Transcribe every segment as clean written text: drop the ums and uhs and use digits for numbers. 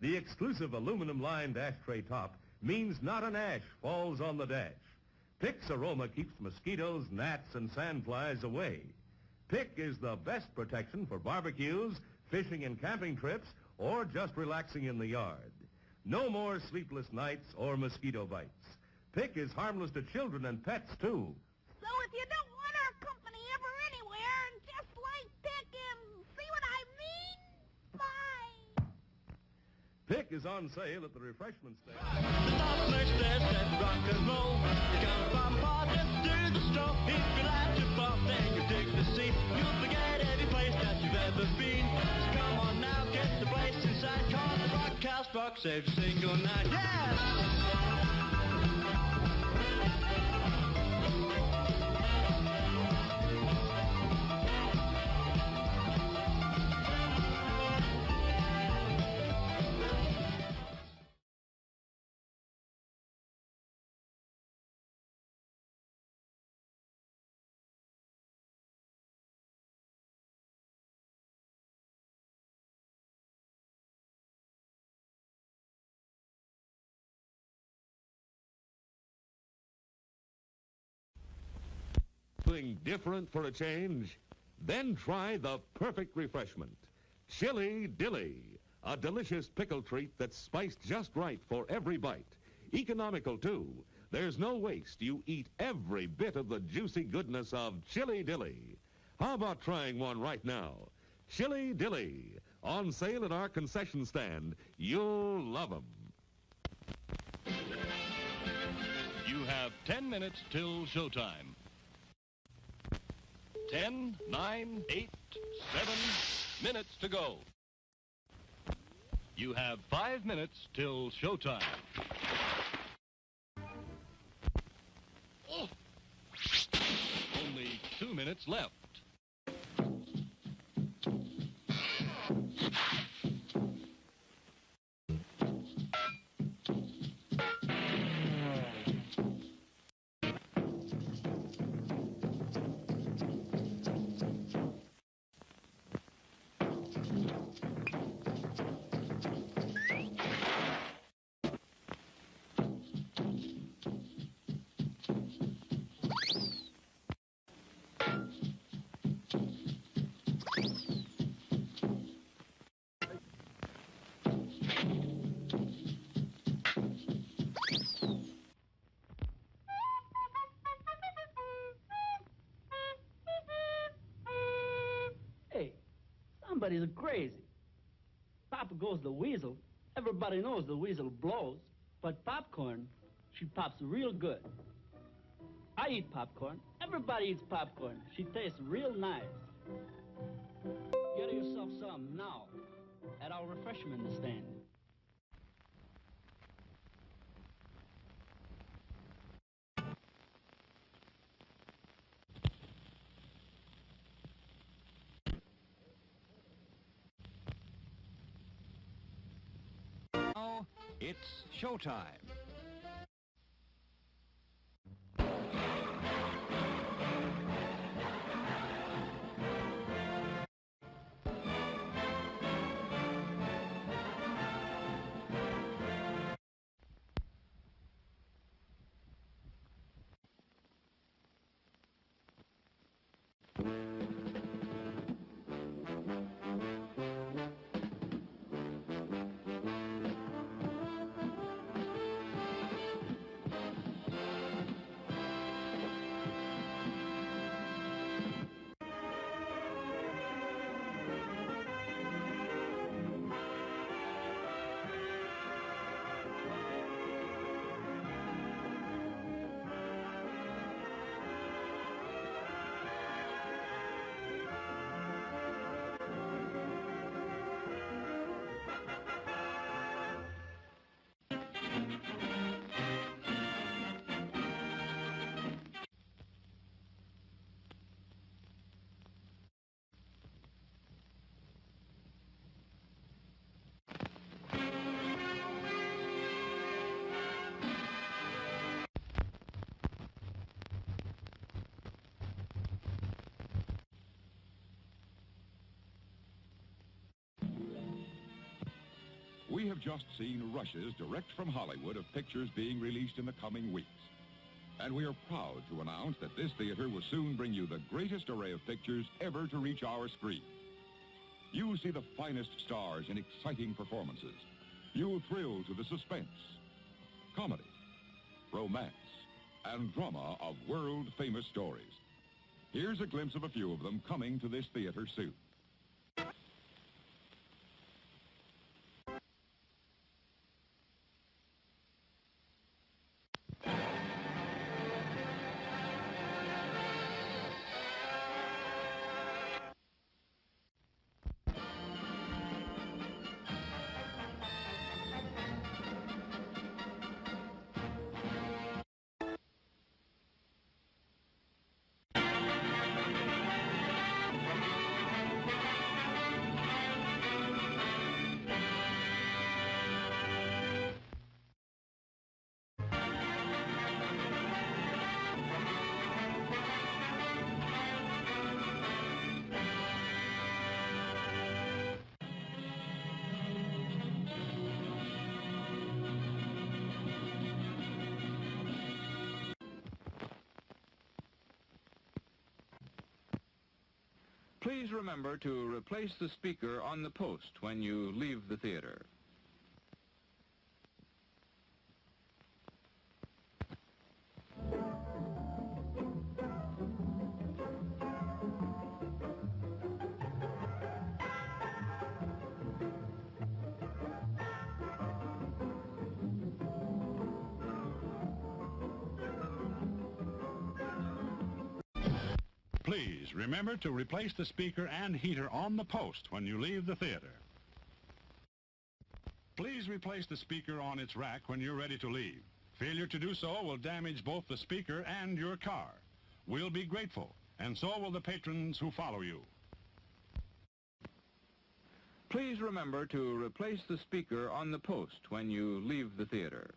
The exclusive aluminum-lined ashtray top means not an ash falls on the dash. Pick's aroma keeps mosquitoes, gnats, and sandflies away. Pick is the best protection for barbecues, fishing and camping trips, or just relaxing in the yard. No more sleepless nights or mosquito bites. Pick is harmless to children and pets, too. So if you don't want our company ever anywhere, just like Pick and see what I mean? Bye. Pick is on sale at the refreshment stand. Rock and roll. You come from Barton to the stroll. If you like to pop, then you dig the scene. You'll forget every place that you've ever been. So come on now, get the place inside. Cause the rock house rocks every single night. Yeah! Something different for a change? Then try the perfect refreshment. Chili Dilly, a delicious pickle treat that's spiced just right for every bite. Economical, too. There's no waste. You eat every bit of the juicy goodness of Chili Dilly. How about trying one right now? Chili Dilly, on sale at our concession stand. You'll love 'em. You have 10 minutes till showtime. 10, 9, 8, 7 minutes to go. You have 5 minutes till showtime. Oh. Only 2 minutes left. Somebody's crazy. Papa goes the weasel. Everybody knows the weasel blows. But popcorn, she pops real good. I eat popcorn. Everybody eats popcorn. She tastes real nice. Get yourself some now at our refreshment stand. Now, it's showtime. We have just seen rushes direct from Hollywood of pictures being released in the coming weeks. And we are proud to announce that this theater will soon bring you the greatest array of pictures ever to reach our screen. You'll see the finest stars in exciting performances. You'll thrill to the suspense, comedy, romance, and drama of world-famous stories. Here's a glimpse of a few of them coming to this theater soon. Please remember to replace the speaker on the post when you leave the theater. Please remember to replace the speaker and heater on the post when you leave the theater. Please replace the speaker on its rack when you're ready to leave. Failure to do so will damage both the speaker and your car. We'll be grateful, and so will the patrons who follow you. Please remember to replace the speaker on the post when you leave the theater.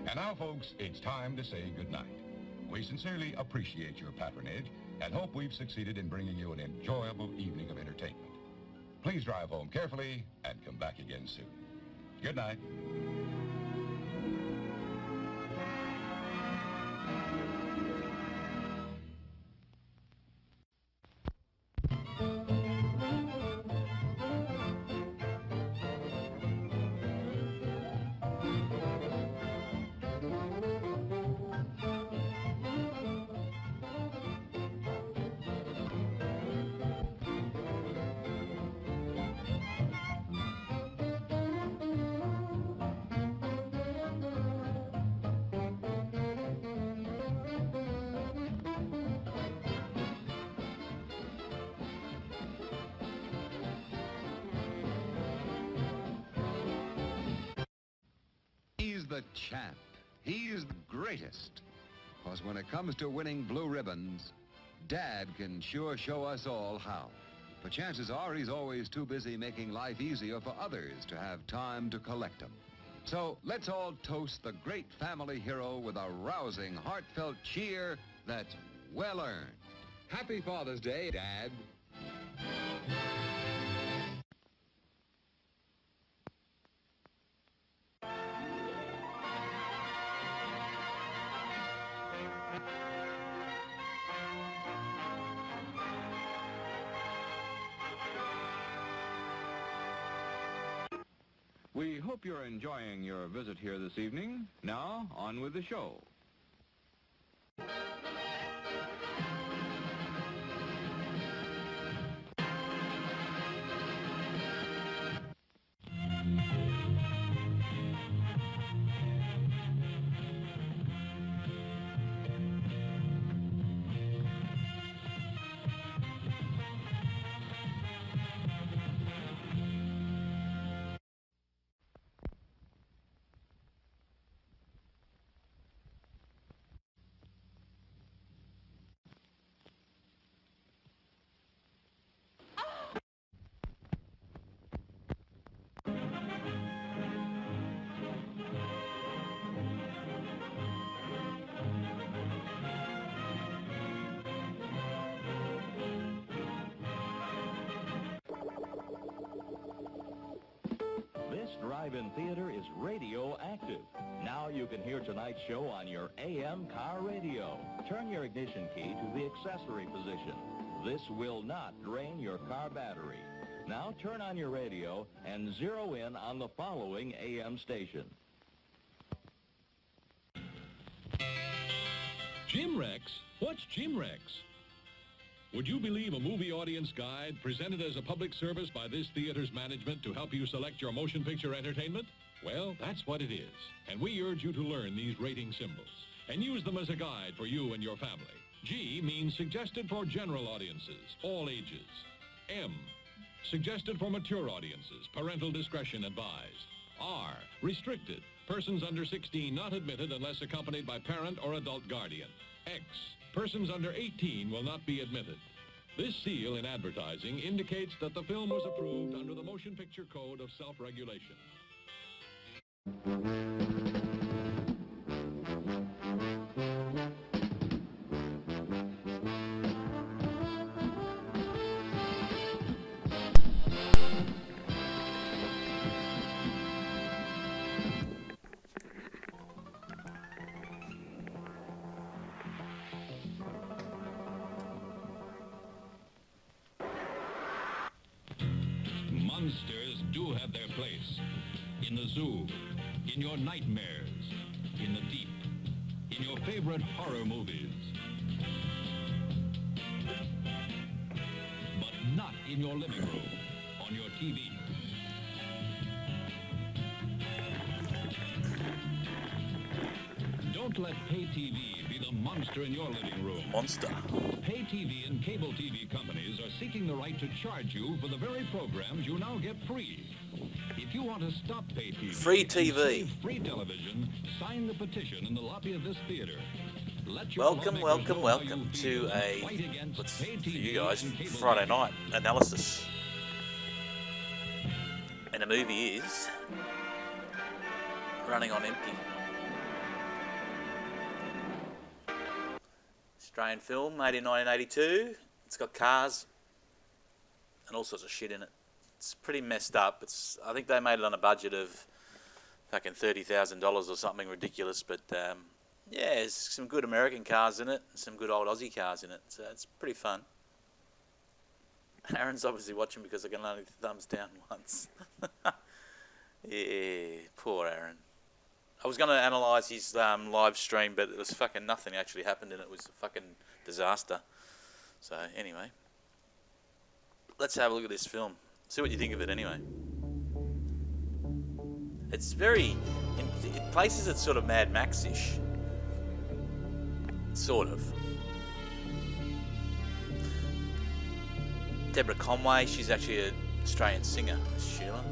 And now, folks, it's time to say goodnight. We sincerely appreciate your patronage and hope we've succeeded in bringing you an enjoyable evening of entertainment. Please drive home carefully and come back again soon. Good night. He's the champ. He's the greatest. Because when it comes to winning blue ribbons, Dad can sure show us all how. But chances are he's always too busy making life easier for others to have time to collect them. So let's all toast the great family hero with a rousing, heartfelt cheer that's well earned. Happy Father's Day, Dad. We hope you're enjoying your visit here this evening. Now, on with the show. AM theater is radioactive. Now you can hear tonight's show on your AM car radio. Turn your ignition key to the accessory position. This will not drain your car battery. Now turn on your radio and zero in on the following AM station. Jim Rex? What's Jim Rex? Would you believe a movie audience guide presented as a public service by this theater's management to help you select your motion picture entertainment? Well, that's what it is. And we urge you to learn these rating symbols and use them as a guide for you and your family. G means suggested for general audiences, all ages. M, suggested for mature audiences, parental discretion advised. R, restricted, persons under 16 not admitted unless accompanied by parent or adult guardian. X, persons under 18 will not be admitted. This seal in advertising indicates that the film was approved under the Motion Picture Code of Self-Regulation. Monsters do have their place. In the zoo, in your nightmares, in the deep, in your favorite horror movies. But not in your living room, on your TV. Don't let pay TV be the monster in your living room. Monster. Pay TV and cable TV companies are seeking the right to charge you for the very programs you now get free. If you want to stop pay TV, free TV, free television, sign the petition in the lobby of this theater. Welcome to a, what's for you guys, Friday night analysis. And the movie is Running on Empty. Australian film, made in 1982. It's got cars and all sorts of shit in it. It's pretty messed up. I think they made it on a budget of fucking $30,000 or something ridiculous. But yeah, there's some good American cars in it, and some good old Aussie cars in it. So it's pretty fun. Aaron's obviously watching because I can only thumbs down once. Yeah, poor Aaron. I was going to analyse his live stream, but it was fucking nothing actually happened in it. It was a fucking disaster. So anyway, let's have a look at this film. See what you think of it anyway. It's very, in places it's sort of Mad Max-ish. Sort of. Deborah Conway, she's actually an Australian singer, Sheila.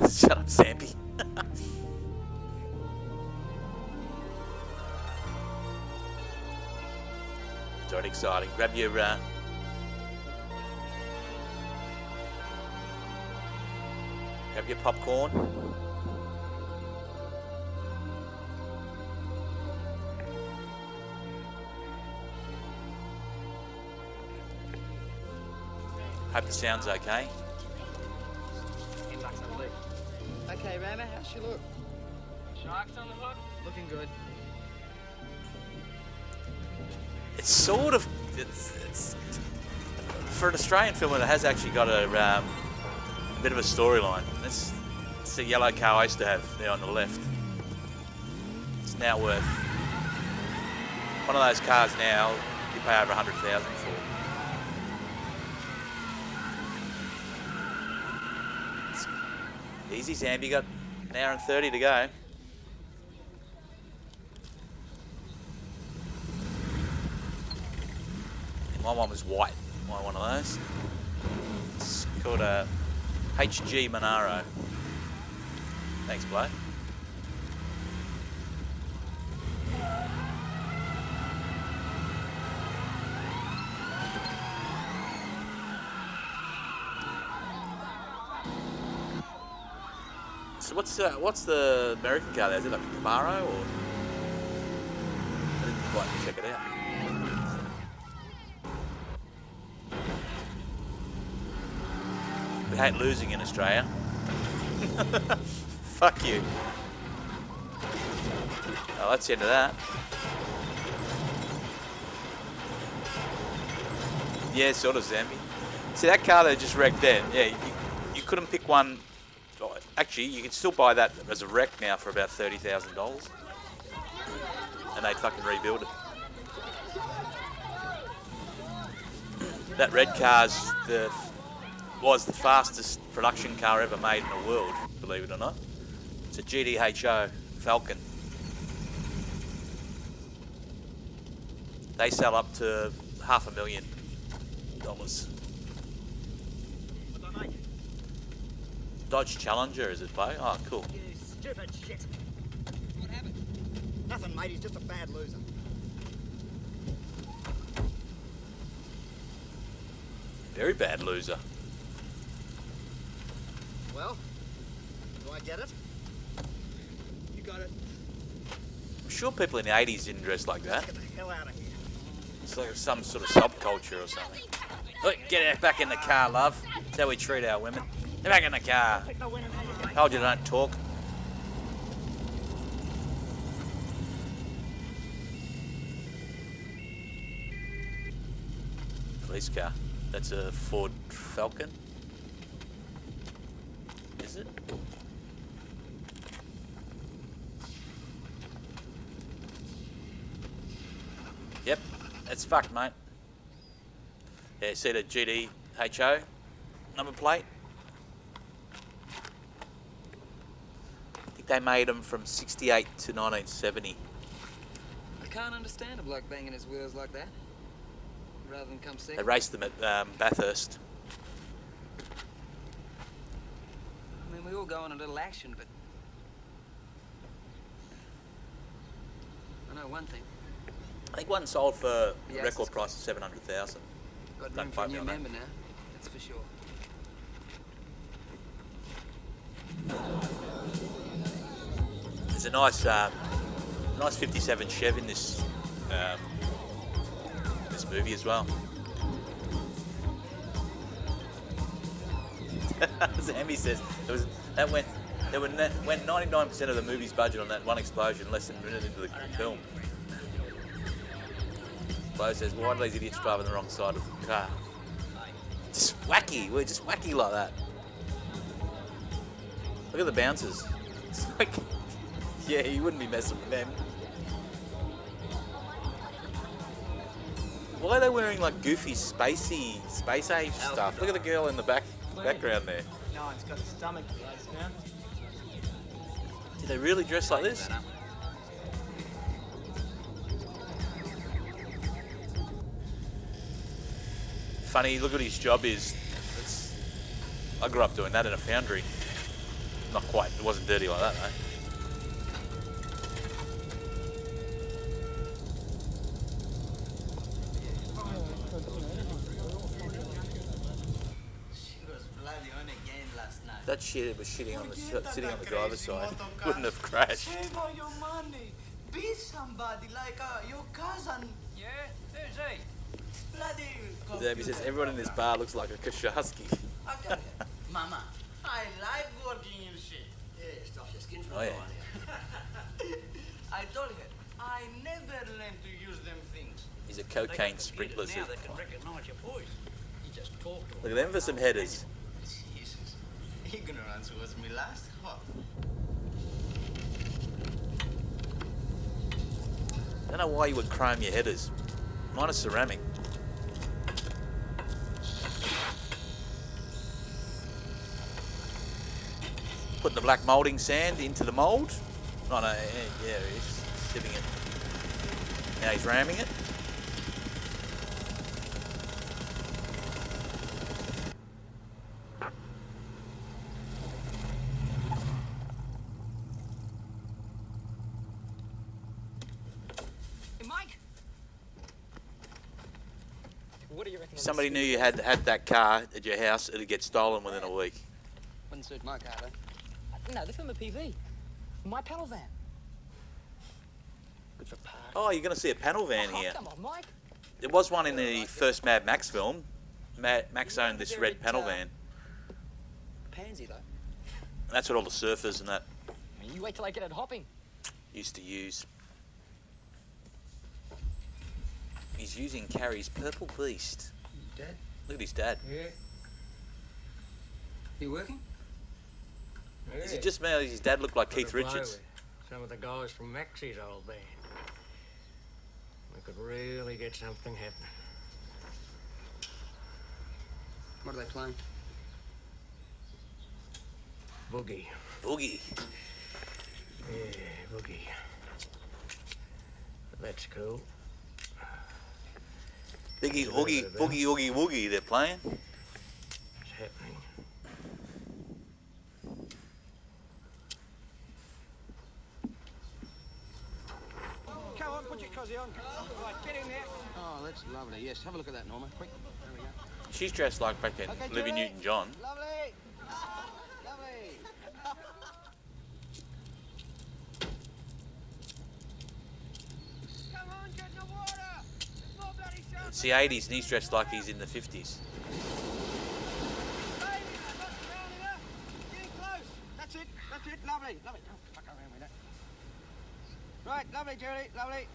Shut up, Sampy. It's already exciting. Grab your popcorn. Hope the sound's okay. Okay, Rama, how she look? Sharks on the hook? Looking good. It's sort of, it's for an Australian film, it has actually got a bit of a storyline. It's the yellow car I used to have there on the left. It's now worth, one of those cars now, you pay over $100,000 for. Easy, Sam, you got an hour and 30 to go. And my one was white, one of those. It's called a HG Monaro. Thanks, Blake. So what's the American car there? Is it like a Camaro or? I didn't quite check it out. We hate losing in Australia. Fuck you. Oh, that's the end of that. Yeah, sort of, Zambi. See, that car that just wrecked then, yeah, you couldn't pick one. Oh, actually, you can still buy that as a wreck now for about $30,000. And they'd fucking rebuild it. That red car's was the fastest production car ever made in the world, believe it or not. It's a GDHO Falcon. They sell up to $500,000. Dodge Challenger, is it, Bo? Oh, cool. You stupid shit. What happened? Nothing, mate. He's just a bad loser. Very bad loser. Well, do I get it? You got it. I'm sure people in the 80s didn't dress like that. Get the hell out of here. It's like some sort of subculture or something. Look, get back in the car, love. That's how we treat our women. Get back in the car. Told you don't talk. Police car. That's a Ford Falcon. Is it? Yep, that's fucked, mate. Yeah, see the GDHO number plate? I think they made them from 68 to 1970. I can't understand a bloke banging his wheels like that. Rather than come second. They raced them at Bathurst. I mean, we all go on a little action, but I know one thing. I think one sold for a Yes, record it's price of 700,000. Got Don't room for a quote me new on that. member now. That's for sure. There's a nice 57 Chev in this movie as well. Sammy says went 99% of the movie's budget on that one explosion less than a minute into the film. Flo says, why do these idiots drive on the wrong side of the car? Just wacky. We're just wacky like that. Look at the bouncers. It's like, yeah, you wouldn't be messing with them. Why are they wearing like goofy, space age stuff? Look at the girl in the background there. No, it's got a stomach place now. Did they really dress like this? Funny, look what his job is. I grew up doing that in a foundry. Not quite, it wasn't dirty like that though. That shit was sitting on the driver's side. Wouldn't have crashed. Save all your money. Be somebody like your cousin. Yeah? Who's he? Bloody... Zabby says, everyone in this bar looks like a Kasharsky. Mama, I like working in shit. Yeah, stuff your skin Oh, yeah. I told her, I never learned to use them things. He's a cocaine sprinkler. Now they can recognize your voice. You just talk to Look at them for some headers. Jesus. Ignorance was my last hope. I don't know why you would chrome your headers. Mine are ceramic. Putting the black moulding sand into the mould. Oh no, yeah, he's sieving it. Now he's ramming it. Hey, Mike! What do you reckon? If somebody knew you had that car at your house, it'd get stolen within a week. Wouldn't suit my car, though. No, they're from a PV. My panel van. Good for park. Oh, you're going to see a panel van here. Come on, Mike. There was one in the first Mad Max film. Max owned this red panel van. Pansy, though. That's what all the surfers and that You wait till I get it hopping. used to use. He's using Carrie's purple beast. Dad? Look at his dad. Yeah. You working? Is it just me or does his dad look like Keith Got a blow Richards? with some of the guys from Maxie's old band. We could really get something happening. What are they playing? Boogie. Boogie. Yeah, boogie. That's cool. Biggie, Oogie, Boogie, Oogie, Woogie, they're playing. What's happening? Come on, put your cosy on. Right, get in there. Oh, that's lovely. Yes, have a look at that, Norma. Quick. There we go. She's dressed like fucking Okay, Olivia Julie. Newton-John. Lovely. Lovely. Come on, get in the water. It's more bloody sharp. It's the 80s and he's dressed like he's in the 50s. Baby, not round enough. Getting close. That's it. That's it. Lovely. Lovely. Don't fuck around with that. Right, lovely, Julie. Lovely.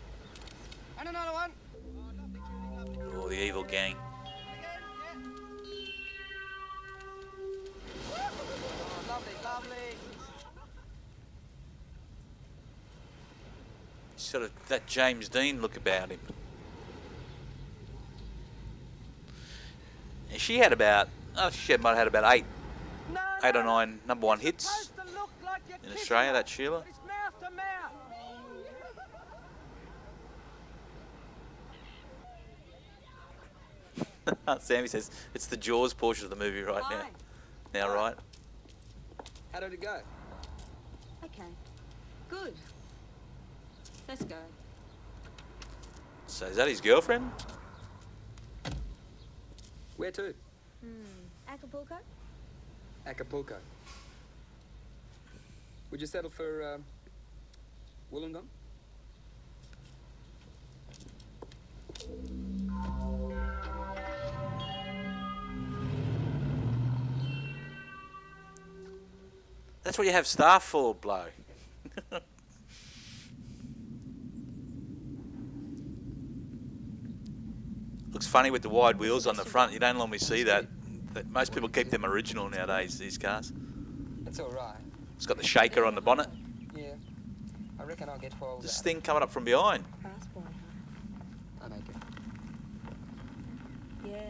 And another one. Oh, the evil gang. Oh, lovely, lovely. Sort of that James Dean look about him. And she had about, she might have had about eight or nine #1 hits in Australia, that Sheila. It's mouth to mouth. Sammy says it's the Jaws portion of the movie right now. Now, right? How did it go? Okay. Good. Let's go. So is that his girlfriend? Where to? Acapulco? Acapulco. Would you settle for Wollongong? That's what you have staff for, blow. Looks funny with the wide wheels on the front. You don't normally see that. Most people keep them original nowadays, these cars. That's all right. It's got the shaker on the bonnet. Yeah. I reckon I'll get 12. This thing coming up from behind. Fast boy, huh? I make it. Yeah.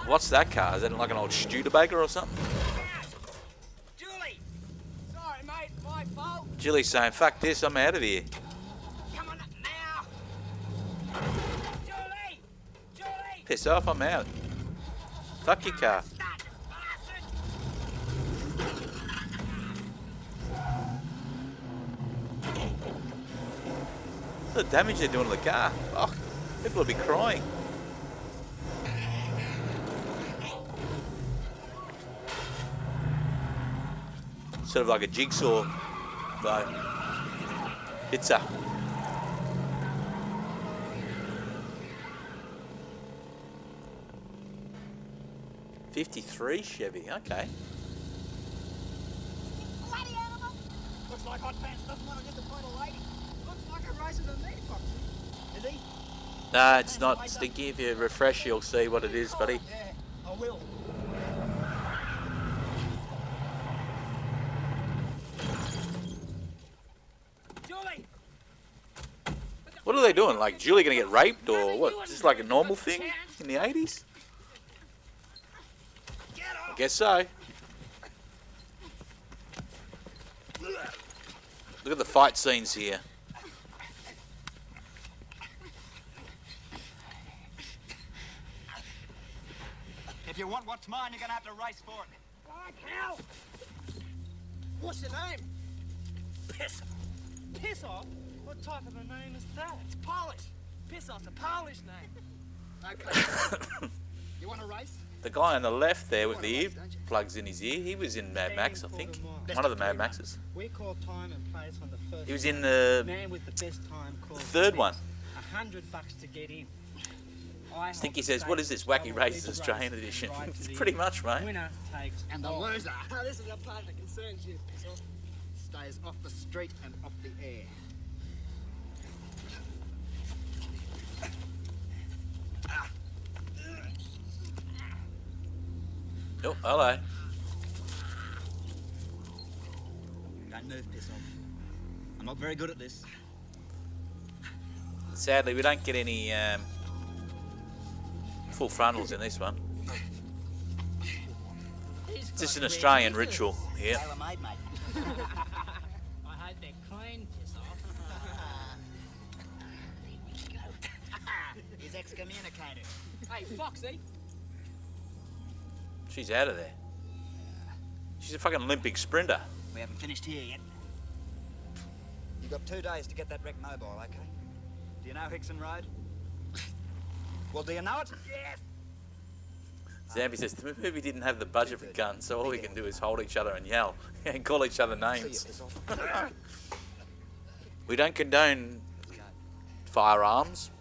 What's that car? Is that like an old Studebaker or something? Julie! Sorry, mate. My fault. Julie's saying, fuck this, I'm out of here. Come on now. Julie! Julie! Piss off, I'm out. Fuck your car. The damage they're doing to the car. Oh, people will be crying. Sort of like a jigsaw, though. It's a 53 Chevy, okay. Bloody animal! Looks like Hot Pants doesn't want to get the point of lady. Looks like a racer to me, Foxy. Is he? Nah, it's not stinky. If you refresh, you'll see what it is, buddy. Yeah, I will. Julie! What are they doing? Like, Julie gonna get raped or what? Is this like a normal thing in the 80s? I guess so. Look at the fight scenes here. If you want what's mine, you're gonna have to race for it. Like hell! What's your name? Piss off. Piss off? What type of a name is that? It's Polish. Piss off's a Polish name. Okay. You want to race? The guy on the left there with the earplugs in his ear, he was in Mad Max, I think. One of the Mad Maxes. We call time and place on the first. He was in the man with the best time calls third one. $100 to get in. I Stinky says, what is this Wacky Races Australian edition? It's pretty much, mate. Winner takes And the all. loser. This is the part that concerns you, piss off. Stays off the street and off the air. Oh, hello. Don't move, piss off. I'm not very good at this. Sadly, we don't get any full frontals in this one. It's just an Australian ritual here. Tailor-made, mate. I hope they're clean, piss off. He's excommunicated. Hey, Foxy. She's out of there. She's a fucking Olympic sprinter. We haven't finished here yet. You've got 2 days to get that wreck mobile, okay? Do you know Hickson Road? Well, do you know it? Yes! Zambi says, the movie didn't have the budget for guns, so all we can do is hold each other and yell and call each other names. We don't condone firearms.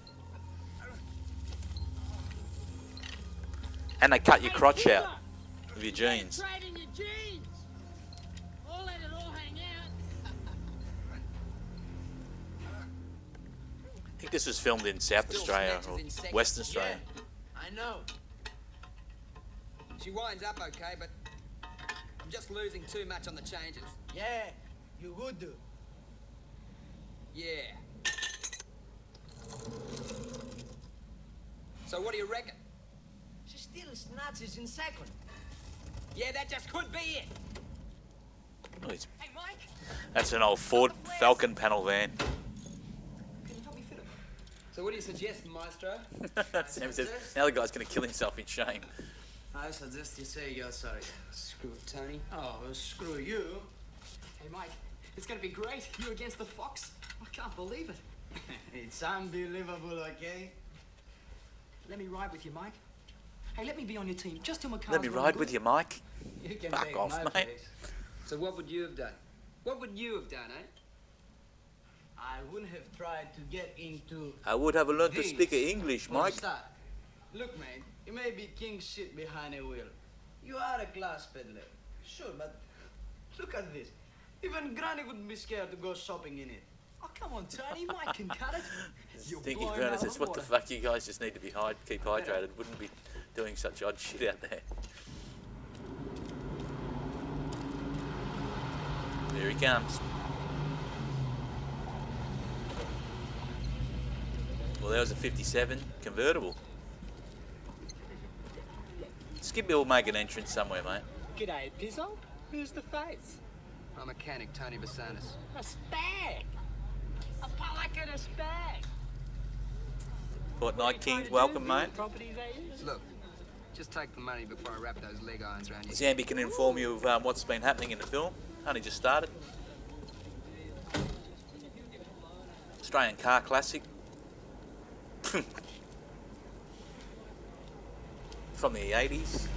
And they cut your crotch out with your jeans. Trade in your jeans. I'll let it all hang out. I think this was filmed in South Australia or Western Australia. I know. She winds up okay, but I'm just losing too much on the changes. Yeah, you would do. Yeah. So what do you reckon? She steals Nazis in second. Yeah, that just could be it. Oh, it's- Hey, Mike. That's an old Ford Falcon panel van. Can you help me fit it? So what do you suggest, Maestro? Sam says, now the guy's going to kill himself in shame. I suggest you say you're sorry. Screw it, Tony. Oh, screw you. Hey, Mike, it's gonna be great. You against the Fox. I can't believe it. It's unbelievable, okay? Let me ride with you, Mike. Hey, let me be on your team just till my car's Let me ride with you, Mike. You can Fuck take off, my mate. place. So what would you have done? What would you have done, eh? I wouldn't have tried to get into I would have learned to this speak English, for a Mike. start. Look, mate, you may be king shit behind a wheel. You are a glass peddler. Sure, but look at this. Even Granny wouldn't be scared to go shopping in it. Oh, come on, Tony. Mike can cut it. You're Stinky blowing Furnace out says, of what the water. fuck, you guys just need to be keep hydrated. Wouldn't be doing such odd shit out there. There he comes. Well, there was a 57 convertible. Skippy will make an entrance somewhere, mate. G'day, Pizzo. Who's the face? My mechanic, Tony Basanis. A spag. A pollock and a spag. Fortnite Kings, welcome, mate. Property they use. Look, just take the money before I wrap those leg irons around you. Zambi can inform you of what's been happening in the film. Only just started. Australian car classic. From the 80s.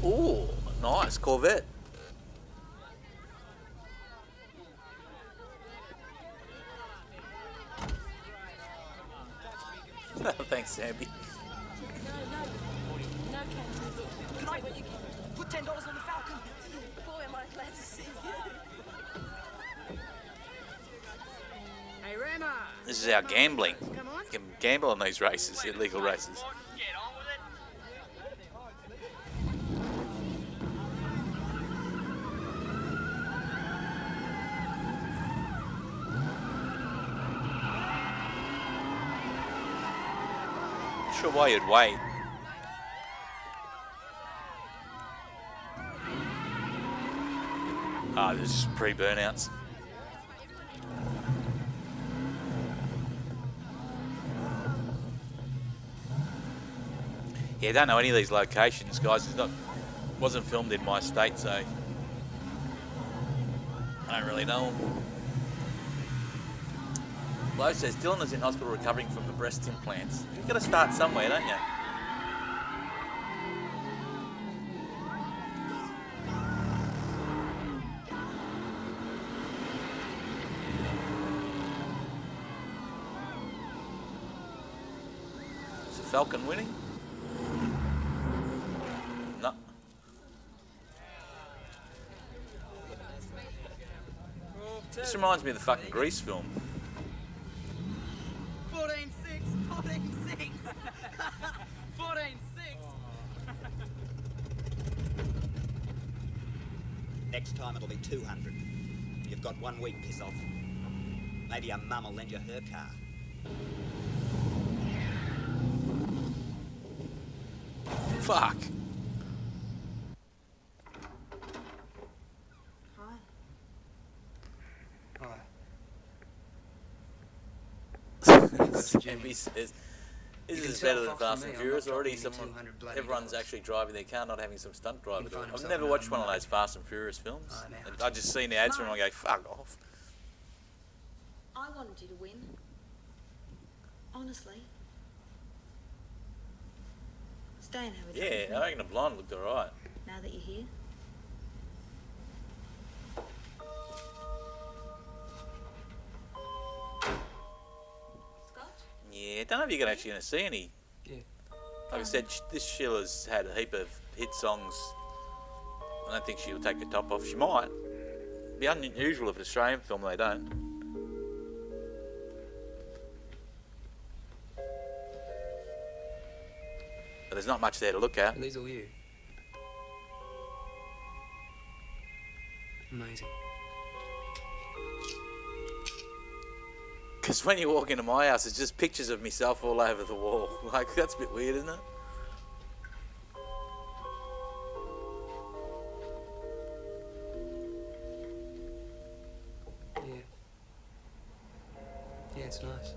Ooh, nice Corvette. Thanks, Zambi. Can I put $10 on the Falcon? Boy, am I glad to see you. Hey, Rama! This is our gambling. You can gamble on these races, illegal races. Not sure why you'd wait. Ah, this is pre-burnouts. Yeah, I don't know any of these locations, guys. Wasn't filmed in my state, so I don't really know them. Lo says Dylan is in hospital recovering from the breast implants. You've got to start somewhere, don't you? Falcon winning? No. This reminds me of the fucking Grease film. 14-6, 14-6. 14-6. Next time it'll be 200. You've got 1 week, piss off. Maybe your mum will lend you her car. Fuck. Sammy says, "This is better than Fast and Furious already. Everyone's actually driving their car, not having some stunt driver do it." I've never watched one of those Fast and Furious films. I just seen the ads and I go, "Fuck off." I wanted you to win. Honestly. Stay and have a drink with Yeah, me. I reckon the blonde looked alright. Now that you're here. Yeah, I don't know if you're actually going to see any. Yeah. Like I said, this Sheila's had a heap of hit songs. I don't think she'll take her top off. She might. It'd be unusual if an Australian film they don't. But there's not much there to look at. And these all you. Amazing. Because when you walk into my house, it's just pictures of myself all over the wall. Like, that's a bit weird, isn't it? Yeah. Yeah, it's nice.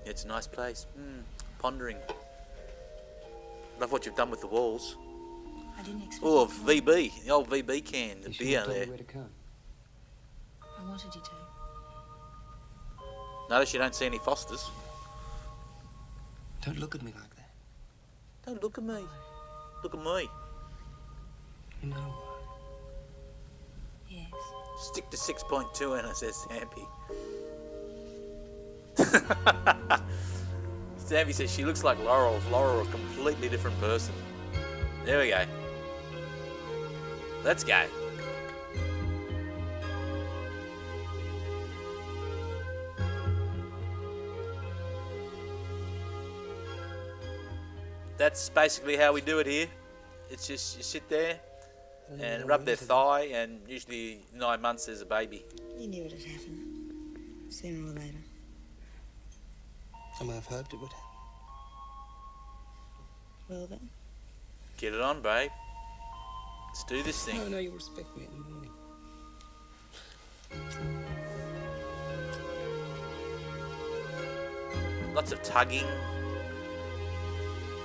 Yeah, it's a nice place. Pondering. Love what you've done with the walls. I didn't expect Oh, you to. VB. The old VB can. The You beer should've told there. me where to come. I wanted you to. Notice you don't see any Fosters. Don't look at me like that. Don't look at me. Look at me. You know what? Yes. Stick to 6.2 and it says Stampy. Stampy says she looks like Laurel. Laurel, a completely different person. There we go. Let's go. That's basically how we do it here. It's just you sit there and rub their thigh, and usually 9 months there's a baby. You knew it'd happen. Sooner or later. I may have hoped it would. Well then. Get it on, babe. Let's do this thing. No, no, you'll respect me in the morning. Lots of tugging.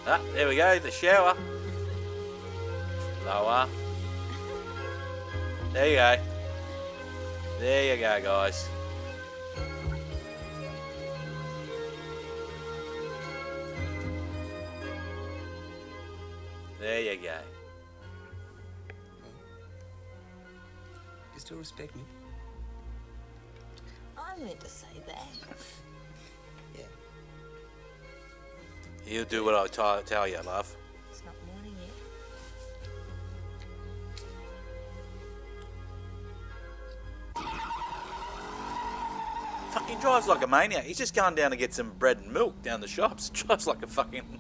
Ah, there we go, the shower. Lower. There you go. There you go, guys. There you go. You still respect me? I meant to say that. Yeah. He'll do what I tell you, love. It's not morning yet. Fucking drives like a maniac. He's just going down to get some bread and milk down the shops. Drives like a fucking...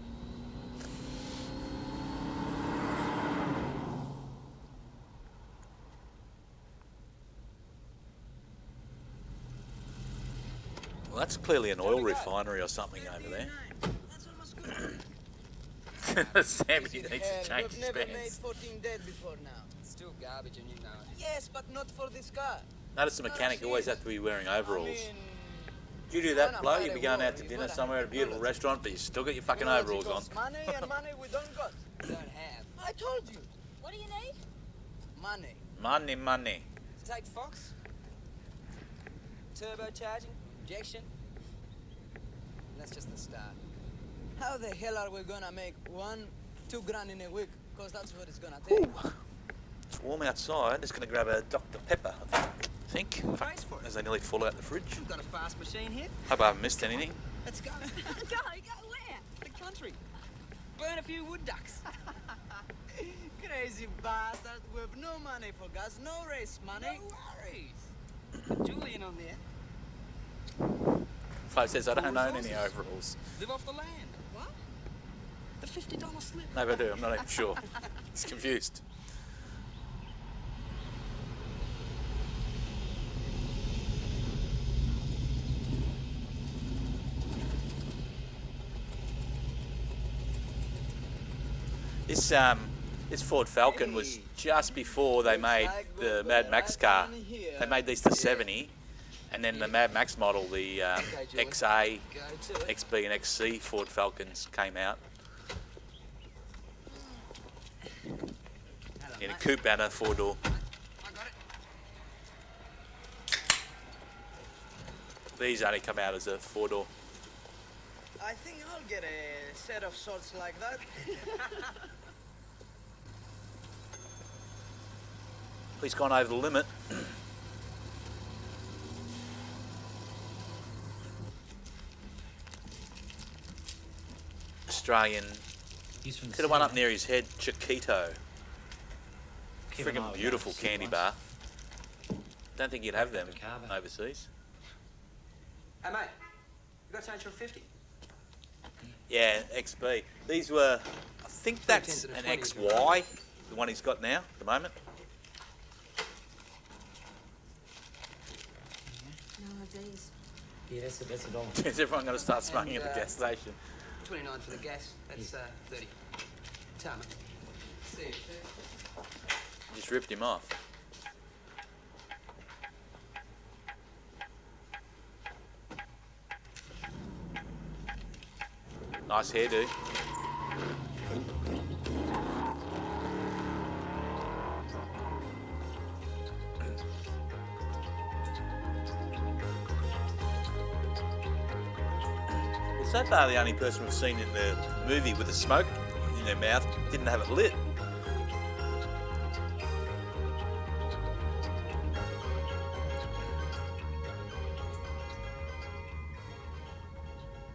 Well, that's clearly an oil refinery or something over there. Sammy needs to change his never made pants. 14 dead before now. It's still garbage and you know it. Yes, but not for this car. Notice the mechanic always has to be wearing overalls. Do you do that, blow? You'd be going out to dinner somewhere at a beautiful restaurant, but you still got your fucking overalls on. Money and money we don't got. We don't have. I told you. What do you need? Money. Money, money. Take Fox. Turbocharging. Injection. That's just the start. How the hell are we gonna make 2 grand in a week? Because that's what it's gonna take. Ooh. It's warm outside. Just going to grab a Dr. Pepper, I think. Price for it. As they nearly fall out the fridge. We've got a fast machine here. Hope I haven't missed anything. Let's go. Go where? The country. burn a few wood ducks. Crazy bastard. We've no money for gas, no race money. No worries. Julian on there. Flo says, I don't own any overalls. Live off the land. What? The $50 slip. Maybe I do, I'm not even sure. It's confused. This Ford Falcon was just before they made the Mad Max car. They made these to 70, and then the Mad Max model, the XA, XB and XC Ford Falcons came out. In a coupe and a four-door. These only come out as a four-door. I think I'll get a set of shorts like that. He's gone over the limit. Australian. Could have one up near his head, Chiquito. Friggin' beautiful candy bar. Don't think you'd have them overseas. Hey mate, you got change for 50? Yeah, XB. These were, I think that's an XY, the one he's got now at the moment. No of these. Yeah, that's a dollar. Is everyone going to start smoking at the gas station? 29 for the gas. That's 30. Tell me. See you. Just ripped him off. Nice hairdo. So far, the only person we've seen in the movie with a smoke in their mouth didn't have it lit.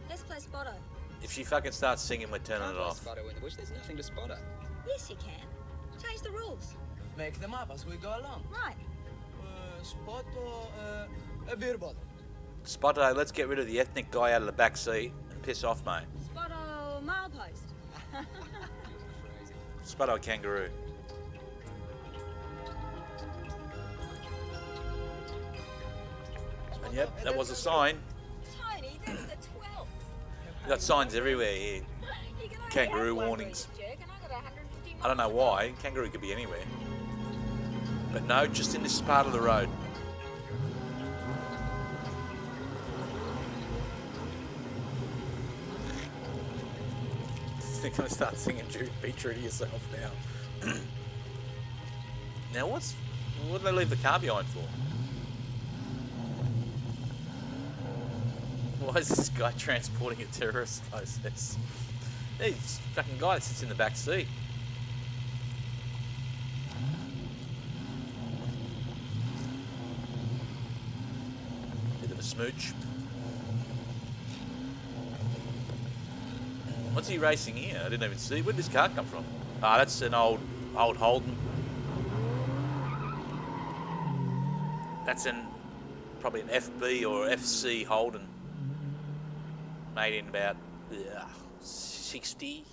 Let's play Spotto. If she fucking starts singing, we're turning it off. Spotto in the bush. There's nothing to spot her. Yes, you can. Change the rules. Make them up as we go along. Right. Spotto, a beer bottle. Spotto, let's get rid of the ethnic guy out of the back seat and piss off, mate. Spotto milepost. Spotto kangaroo. And yep, that was a sign. Tony, that's the 12th. We've got signs everywhere here. Kangaroo warnings. I don't know why. Kangaroo could be anywhere. But no, just in this part of the road. They're going to start singing Be True to Yourself now. Now what did they leave the car behind for? Why is this guy transporting a terrorist process? He's a fucking guy that sits in the back seat. Bit of a smooch. What's he racing here? I didn't even see. Where did this car come from? Ah, that's an old Holden. That's probably an FB or FC Holden. Made in about 60.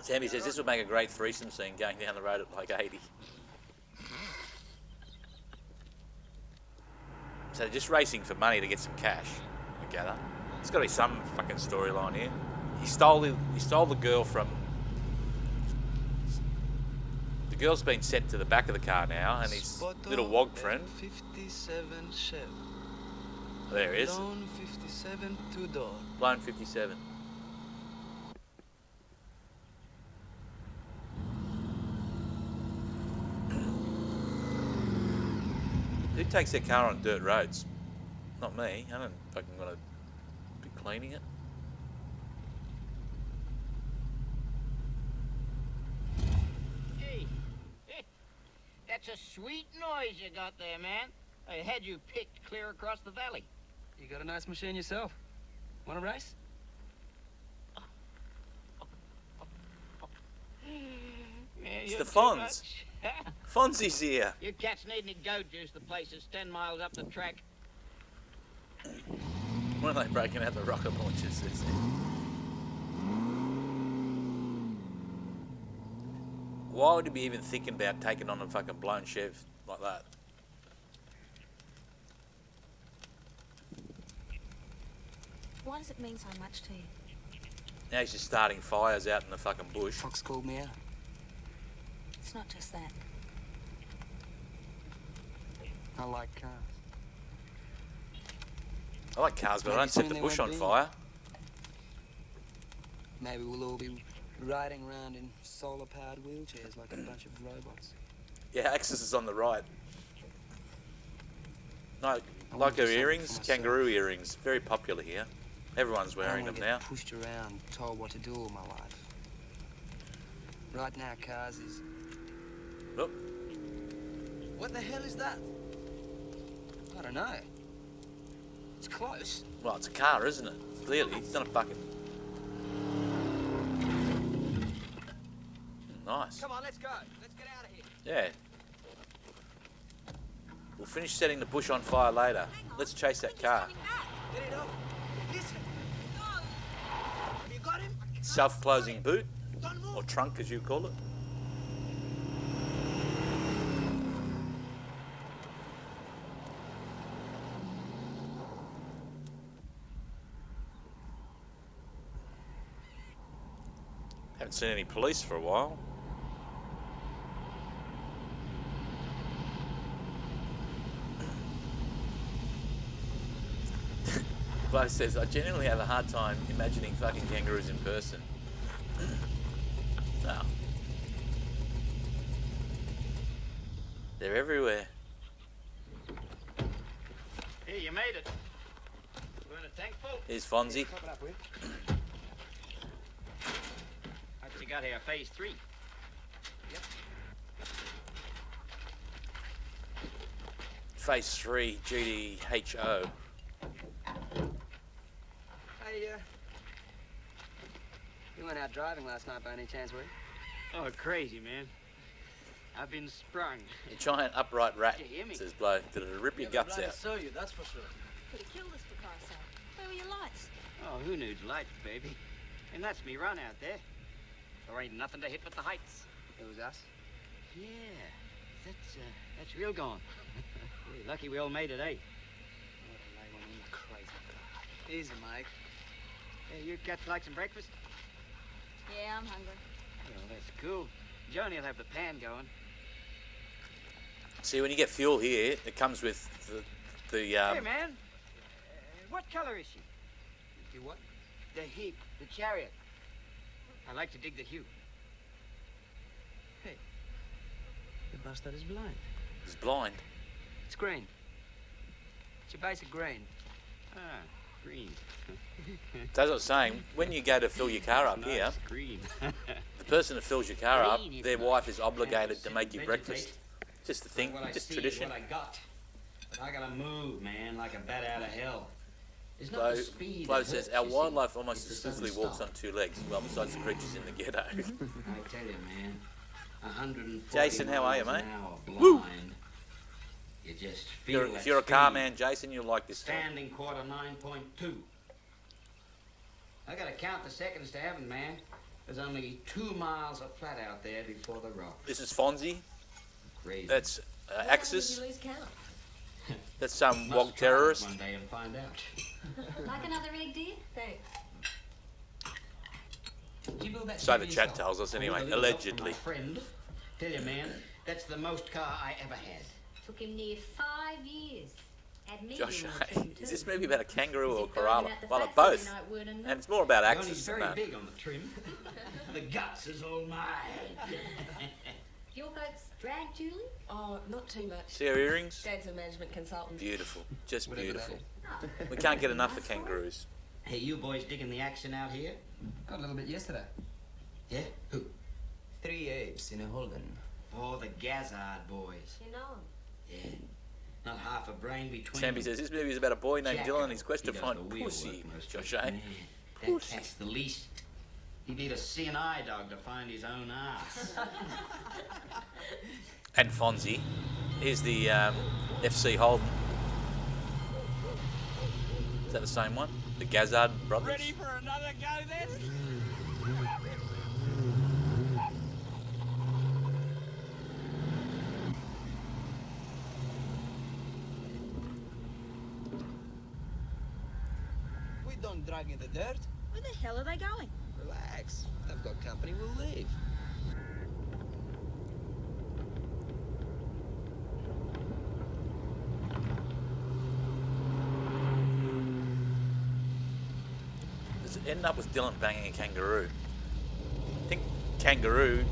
Sammy says this would make a great threesome scene going down the road at like 80. So they're just racing for money to get some cash, I gather. There's got to be some fucking storyline here. He stole the girl from... The girl's been sent to the back of the car now, and his little wog friend... 57 Chev. There he is. Loan 57, $2. Loan 57. Who takes their car on dirt roads? Not me. I don't fucking want to be cleaning it. Hey, that's a sweet noise you got there, man. I had you picked clear across the valley. You got a nice machine yourself. Want to race? It's the Fonz. Fonzie's here. You cats need any goat juice. The place is 10 miles up the track. When are they breaking out the rocket launchers? Why would he be even thinking about taking on a fucking blown Chev like that? Why does it mean so much to you? Now he's just starting fires out in the fucking bush. Fox called me out. It's not just that. I like cars. I like cars, but I don't set the bush on fire. Maybe we'll all be riding around in solar-powered wheelchairs like a bunch of robots. Yeah, Axis is on the right. No, like her earrings, kangaroo earrings, very popular here. Everyone's wearing them now. Pushed around, told what to do all my life. Right now, cars is. Look. What the hell is that? I don't know. It's close. Well, it's a car, isn't it? Clearly, it's not a fucking. Nice. Come on, let's go. Let's get out of here. Yeah. We'll finish setting the bush on fire later. Let's chase that car. Get it off. Listen. Have you got him? Self-closing boot, or trunk as you call it. Haven't seen any police for a while. Flo says, I genuinely have a hard time imagining fucking kangaroos in person. No. They're everywhere. Here, you made it. We're in a tank full. Here's Fonzie. What you got here? Phase 3. Yep. Phase 3, GDHO. Hey, you went out driving last night by any chance, were you? Oh, crazy, man. I've been sprung. A giant upright rat, Did you hear me? says Bloke. Did it rip your guts out? I saw you, that's for sure. Could have killed us for Christ's sake. Where were your lights? Oh, who needs lights, baby? And that's me run out there. There ain't nothing to hit but the heights. It was us? Yeah, that's real gone. We're lucky we all made it, eh? Easy, Mike. Hey, you cats like some breakfast? Yeah, I'm hungry. Well, that's cool. Joni will have the pan going. See, when you get fuel here, it comes with the Hey, man. What color is she? You what? The heap, the chariot. I like to dig the hue. Hey, the bastard is blind. He's blind. It's green. It's your basic green. Ah, green. That's what I was saying. When you go to fill your car up here, green. the person that fills your car up, their wife is obligated to make you breakfast. Just the thing, just tradition. What I got. But I gotta move, man, like a bat out of hell. It's not Flo, the speed. Flo that says, hurts, our you see. wildlife almost It's the exclusively walks on sudden 2 legs. Well, besides the creatures in the ghetto. I tell you, man. 140 Jason, how are you, miles mate? an hour blind. Woo! You just feel If you're a that car speed. man, Jason, you'll like this one. Standing quarter 9.2. I gotta count the seconds to heaven, man. There's only 2 miles of flat out there before the rock. This is Fonzie. Crazy. That's Axis. You lose count. That's some Must wog try it terrorist. one day and find out. Like another egg, dear? Thanks. Did you build that So shit the yourself? chat tells us anyway, With a little help from allegedly. my friend. Tell you, man, that's the most car I ever had. Took him near 5 years. Had me Josh, doing the trim, is too. this movie about a kangaroo or a Is he koala? burning out the Well, fats they're every both. night, word and And it's more about Johnny's Axis than very that. big on the trim. The guts is all mine. Your folks drag, Julie? Oh, not too much. See her earrings? Dad's a management consultant. Beautiful. Just Whatever beautiful. that We can't get enough of kangaroos. Hey, you boys digging the action out here? Got a little bit yesterday. Yeah? Who? 3 apes in a Holden. Oh, the Gazard boys. You know him. Yeah. Not half a brain between Sammy them. says this movie is about a boy named Jacko, Dylan and his quest he to does find the wheel pussy. work most Josh, of eh? it. That cat's the least. He'd need a CNI dog to find his own ass. And Fonzie. Here's the FC Holden. Is that the same one? The Gazard brothers? Ready for another go then? We don't drag in the dirt. Where the hell are they going? Relax. I've got company. We'll leave. Does it end up with Dylan banging a kangaroo? I think kangaroo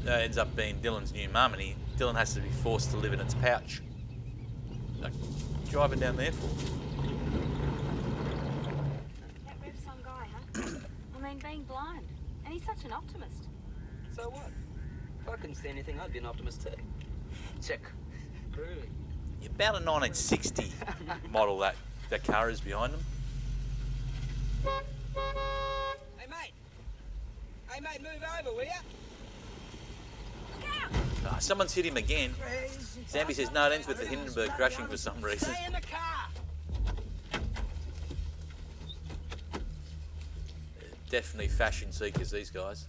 ends up being Dylan's new mum, and Dylan has to be forced to live in its pouch. Like, driving down there for? That Rev's some guy, huh? I mean, being blind. And he's such an optimist. So what? If I couldn't see anything, I'd be an optimist too. Check. Groovy. About a 1960 model that car is behind them. Hey, mate. Hey, mate, move over, will ya? Oh, someone's hit him again. Zambi says no, it ends with the Hindenburg crashing for some reason. Stay in the car. Definitely fashion seekers, these guys.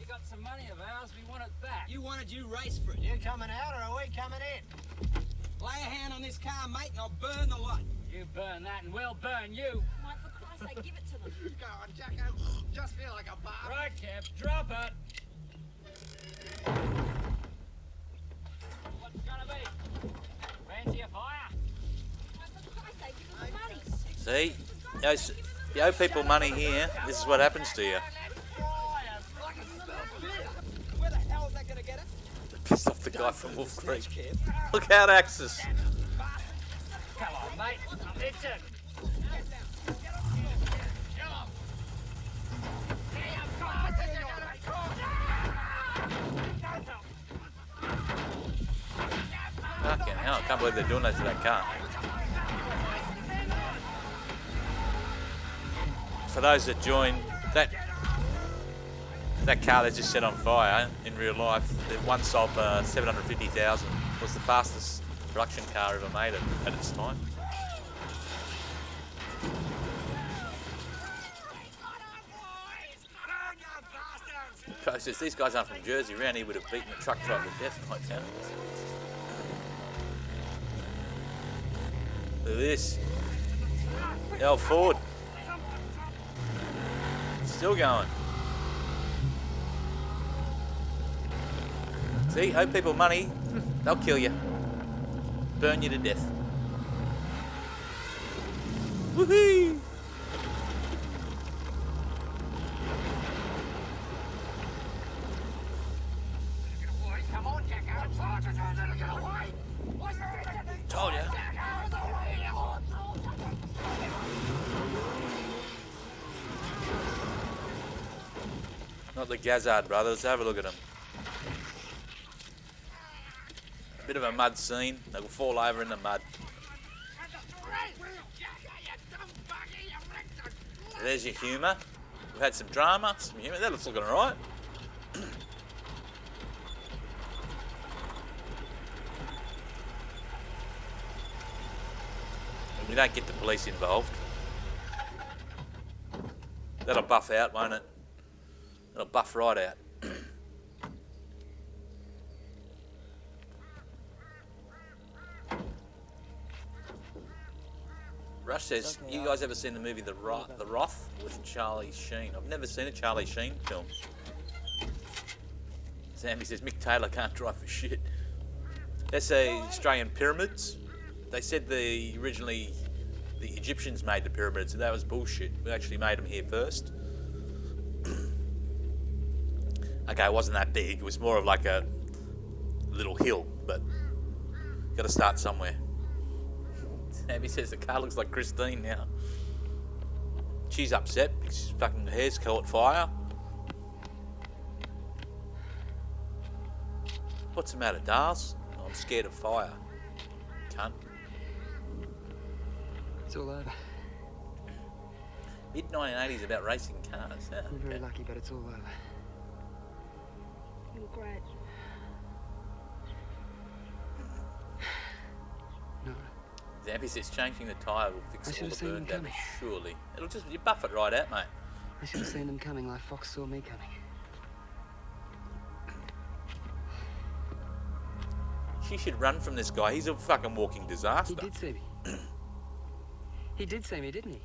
You got some money of ours, we want it back. You wanted you race for it. You coming out or are we coming in? Lay a hand on this car, mate, and I'll burn the lot. You burn that and we'll burn you. Mike, for Christ's sake, give it to them. Go on, Jacko. Just feel like a bar. Right, Kev, drop it. What's it gonna be? Fancy a fire? Mike, for Christ's sake, give them the money. See? You owe people money here, this is what happens to you. Where the hell is that gonna get us? Pissed off the guy from Wolf Creek. Look out, Axis. Come on, mate. I'm itching. Fucking hell, I can't believe they're doing that to that car. For those that joined, that car they just set on fire in real life, the one sold for $750,000, was the fastest production car ever made at its time. Says these guys aren't from Jersey. Around here would have beaten the truck driver to death like that. Look at this. The old Ford. Still going. See, owe people money, they'll kill you. Burn you to death. Woohoo! Told ya. Not the Gazard brothers, have a look at them. A bit of a mud scene, they'll fall over in the mud. There's your humour. We've had some drama, some humour. That looks looking alright. We don't get the police involved. That'll buff out, won't it? It'll buff right out. Rush says, you guys ever seen the movie The Roth with Charlie Sheen? I've never seen a Charlie Sheen film. Sammy says, Mick Taylor can't drive for shit. That's the Australian pyramids. They said originally the Egyptians made the pyramids, and that was bullshit. We actually made them here first. Okay, it wasn't that big. It was more of like a little hill, but got to start somewhere. Sammy says the car looks like Christine now. She's upset because she's fucking hair's caught fire. What's the matter, Darls? Oh, I'm scared of fire. Cunt. It's all over. Mid-1980s about racing cars. Yeah, You're very lucky, but it's all over. You're great. No. Zampy says changing the tyre will fix I all should the have seen burn them damage, coming. surely. It'll just, you buff it right out, mate. I should have seen them coming like Fox saw me coming. She should run from this guy. He's a fucking walking disaster. He did see me. He did see me, didn't he?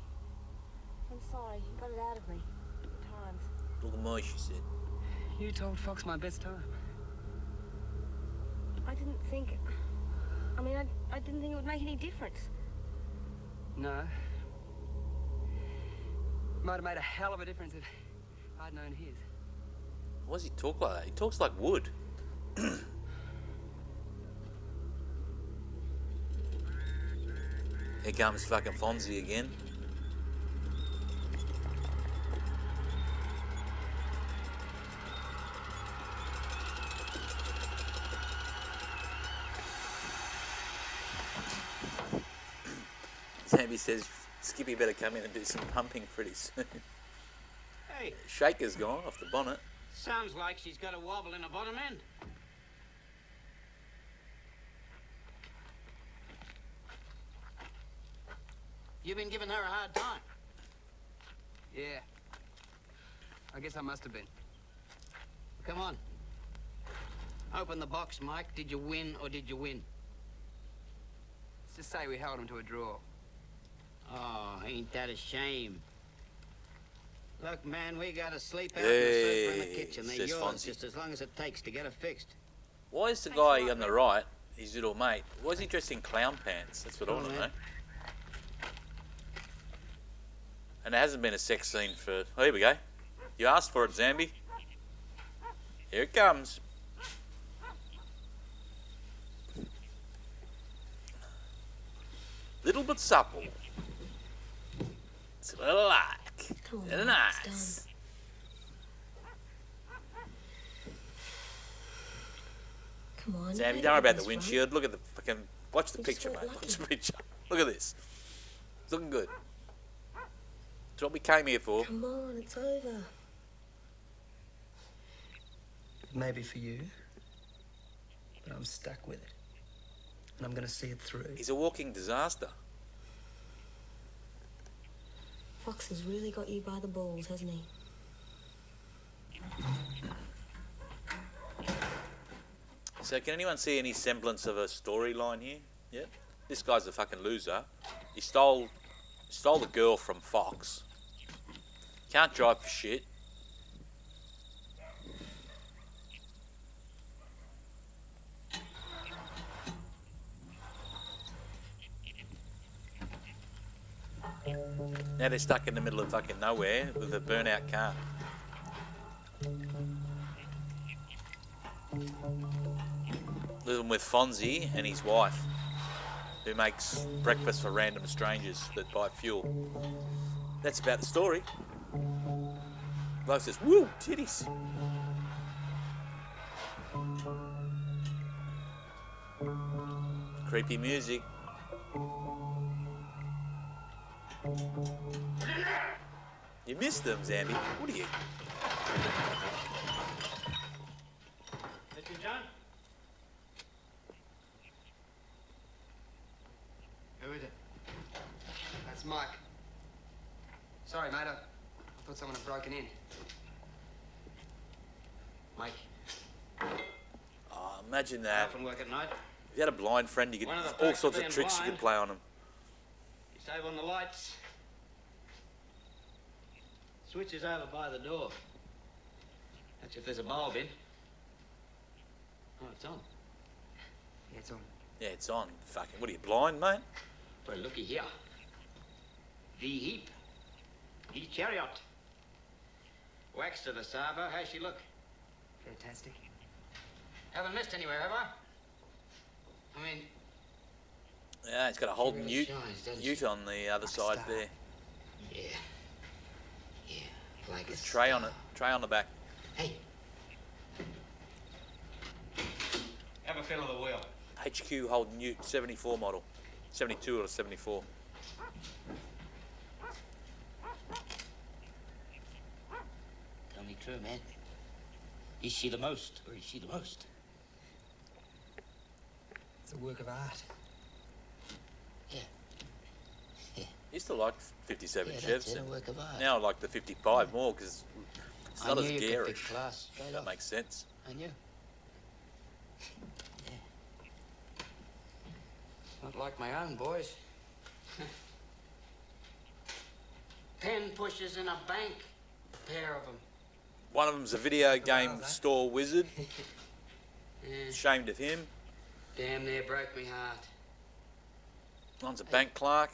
I'm sorry. You got it out of me. At times. Look at me, she said. You told Fox my best time. I didn't think... I mean, I didn't think it would make any difference. No. Might have made a hell of a difference if I'd known his. Why does he talk like that? He talks like wood. Here comes fucking Fonzie again. Sammy says Skippy better come in and do some pumping pretty soon. Hey. Shaker's gone off the bonnet. Sounds like she's got a wobble in the bottom end. You've been giving her a hard time. Yeah. I guess I must have been. Come on. Open the box, Mike. Did you win or did you win? Let's just say we held him to a draw. Oh, ain't that a shame? Look, man, we got to sleep out in the sofa in the kitchen. They're says yours Fonzie. just as long as it takes to get it fixed. Why is the guy on the right, his little mate, why is he dressed in clown pants? That's what I want to know. And there hasn't been a sex scene for... Oh, here we go. You asked for it, Zambi. Here it comes. Little but supple. It's what I like. Come on, Very it's nice. Come on. Zambi, you don't worry about the this, right? windshield. Look at the fucking... Watch the You just picture, mate. weren't Watch the lucky. picture. Look at this. It's looking good. That's what we came here for. Come on, it's over. Maybe for you, but I'm stuck with it. And I'm going to see it through. He's a walking disaster. Fox has really got you by the balls, hasn't he? So can anyone see any semblance of a storyline here? Yeah? This guy's a fucking loser. He stole the girl from Fox. Can't drive for shit. Now they're stuck in the middle of fucking nowhere with a burnout car. Living with Fonzie and his wife, who makes breakfast for random strangers that buy fuel. That's about the story. Bloke says, woo, titties. Creepy music. You missed them, Zambi. What are you? Mr. John? Who is it? That's Mike. Sorry, mate. I thought someone had broken in. Mike. Oh, imagine I that. often work at night. If you had a blind friend, you could One of the all perks sorts of of being tricks you blind. could play on him. You save on the lights. Switch is over by the door. That's if there's a bulb in. Oh, it's on. Yeah, it's on. Yeah, it's on. Fucking, what are you, blind, mate? Well, looky here. The heap. The chariot. Wax to the Saba. How's she look? Fantastic. Haven't missed anywhere, have I? I mean, Yeah, it's got a whole really newt, shines, doesn't newt on the other side there. yeah. Yeah, like a Tray on it. Tray on the back. Hey. Have a feel of the wheel. HQ hold newt 74 model. 72 or 74. true, man. Is she the most, or is she the most? It's a work of art. Yeah. Used to like 57 Yeah, Chevs. that's it, a work of art. Now I like the 55 more because it's I not knew as you could garish. pick class straight That off. makes sense. I knew. Yeah. Not like my own boys. 10 pushes in a bank. A pair of them. One of them's a video game store wizard. Yeah. Ashamed of him. Damn near broke me heart. One's a bank clerk.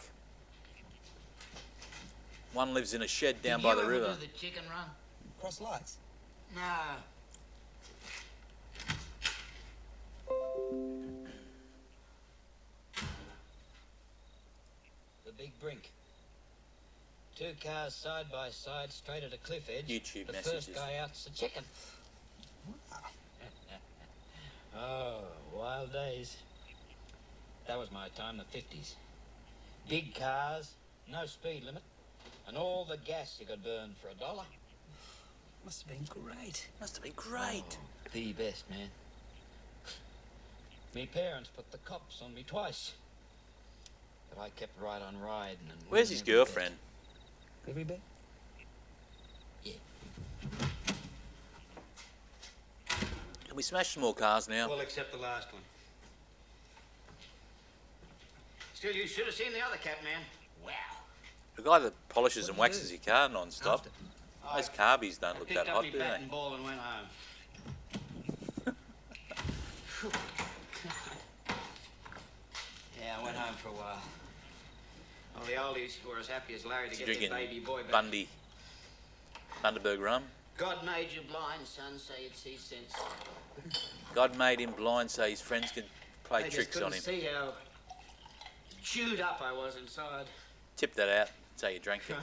One lives in a shed down Did by you the ever river. do the chicken run? Cross lights. No. The big brink. 2 cars side by side, straight at a cliff edge. YouTube the messages. first guy out's the chicken. Oh, wild days. That was my time, the 50s. Big cars, no speed limit, and all the gas you could burn for $1. Must have been great. Must have been great. Oh, the best, man. Me parents put the cops on me twice. But I kept right on riding. And Where's his girlfriend? Every bit? Yeah. Can we smash some more cars now? Well, except the last one. Still, you should have seen the other cat, man. Wow. The guy that polishes and waxes your car non-stop. Those carbies don't look that Picked up hot, me do bat they? and ball and went home. Yeah, I went home for a while. All the oldies were as happy as Larry to get their Drinking baby boy back. Bundy. Bundaberg rum. God made you blind, son, so you'd see sense. God made him blind so his friends could play I just tricks on couldn't him. see how chewed up I was inside. Tip that out so you drank it.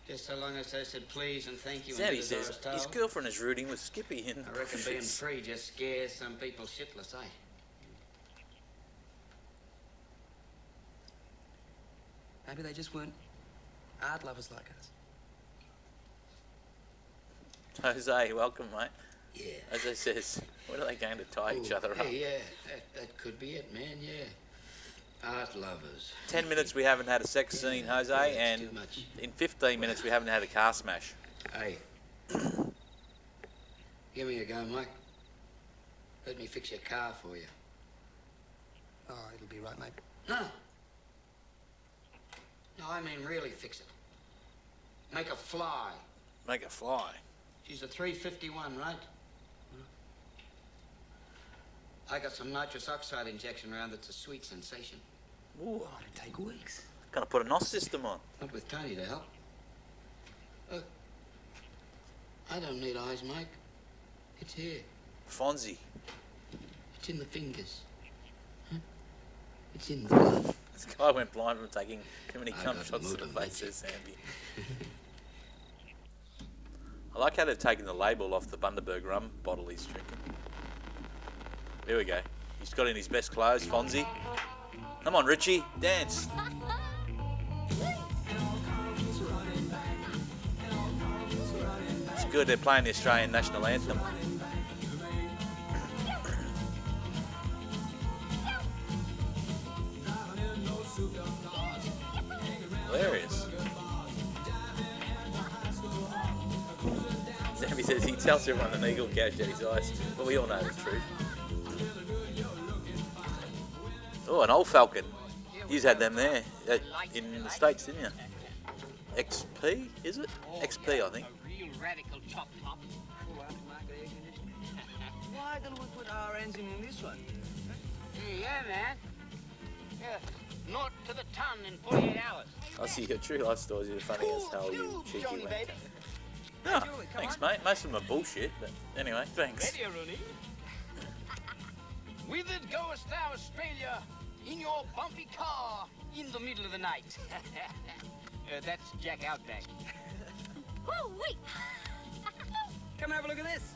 Just so long as they said please and thank you. Now and he did as I says was told. his girlfriend is rooting with Skippy in I reckon being free just scares some people shitless, eh? Maybe they just weren't art lovers like us. Jose, welcome, mate. Yeah. Jose says, when are they going to tie each other up? Yeah, that could be it, man, yeah. Art lovers. 10 minutes we haven't had a sex scene, Jose, and in 15 minutes we haven't had a car smash. Hey. Give me a go, Mike. Let me fix your car for you. Oh, it'll be right, mate. No. No, I mean really fix it. Make a fly. Make a fly? She's a 351, right? I got some nitrous oxide injection around that's a sweet sensation. Ooh. Oh, it'd take weeks. Gonna put a NOS system on. Not with Tony to help. Look, I don't need eyes, Mike. It's here. Fonzie. It's in the fingers. Huh? It's in the blood. This guy went blind from taking too many I cum got shots to the motor face, says Sandy. I like how they've taken the label off the Bundaberg rum bottle he's drinking. There we go. He's got in his best clothes, Fonzie. Come on, Richie, dance. It's good they're playing the Australian national anthem. Hilarious. Sammy says he tells everyone an eagle gouged at his eyes, but we all know the truth. Oh, an old Falcon. You've had them there in the States, didn't you? XP, is it? XP, I think. A real radical chop top. Why don't we put our engine in this one? Yeah, man. Yeah, north to the ton in 48 hours. I see your true life stories are funny as hell, you cheeky Johnny, wanker. baby. Oh, thanks, mate. Most of them are bullshit, but anyway, thanks. Ready, Rooney? Whither goest thou, Australia, in your bumpy car in the middle of the night? That's Jack Outback. Oh, wait. Come have a look at this.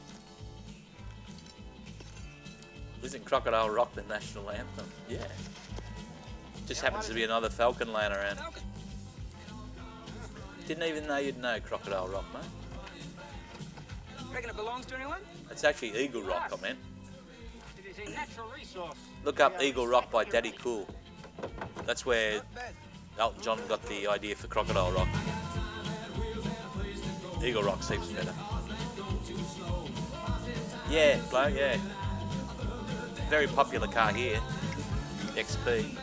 Isn't Crocodile Rock the national anthem? Yeah. Just happens to be another Falcon laying around. Didn't even know you'd know Crocodile Rock, mate. Reckon it belongs to anyone? It's actually Eagle Rock, I meant. It is a natural resource. Look up Eagle Rock by Daddy Cool. That's where Elton John got the idea for Crocodile Rock. Eagle Rock seems better. Yeah, bloke, yeah. Very popular car here. XP.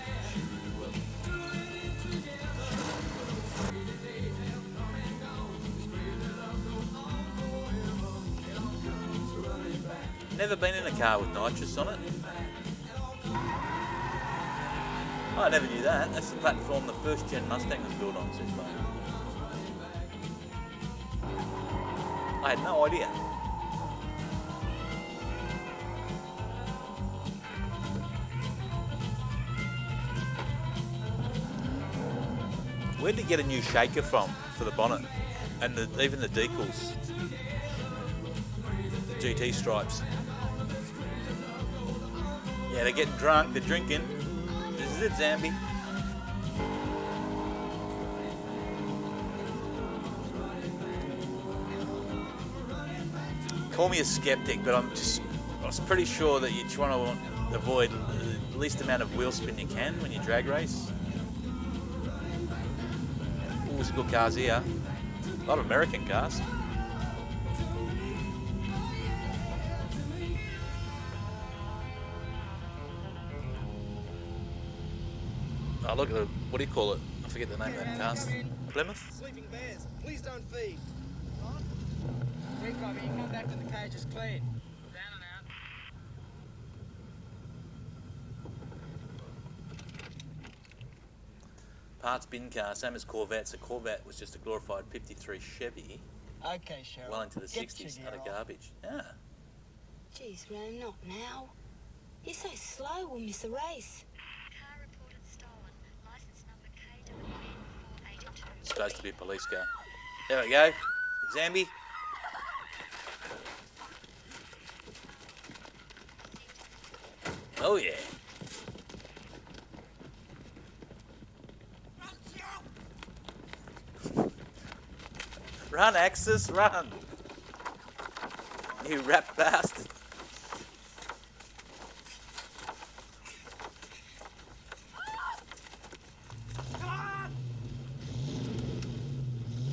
Never been in a car with nitrous on it. Oh, I never knew that. That's the platform the first gen Mustang was built on, since I had no idea. Where'd you get a new shaker from for the bonnet? And even the decals? The GT stripes. Yeah, they're getting drunk, they're drinking. This is it, Zambi. Call me a skeptic, but I was pretty sure that you try to avoid the least amount of wheel spin you can when you drag race. Always good cars here. A lot of American cars. Oh, look at the, what do you call it? I forget the name of that car. Plymouth? Sleeping bears, please don't feed. Quick, Bobby, you come back to the cages clean. Down and out. Parts bin car, same as Corvettes. A Corvette was just a glorified 53 Chevy. Okay, Cheryl. Well into the Get 60s, your utter gear off. garbage. Yeah. Jeez, Ram, not now. You're so slow, we'll miss the race. It's supposed to be a police car. There we go. Zambi. Oh yeah. Run, Axis, run. You rap bastard.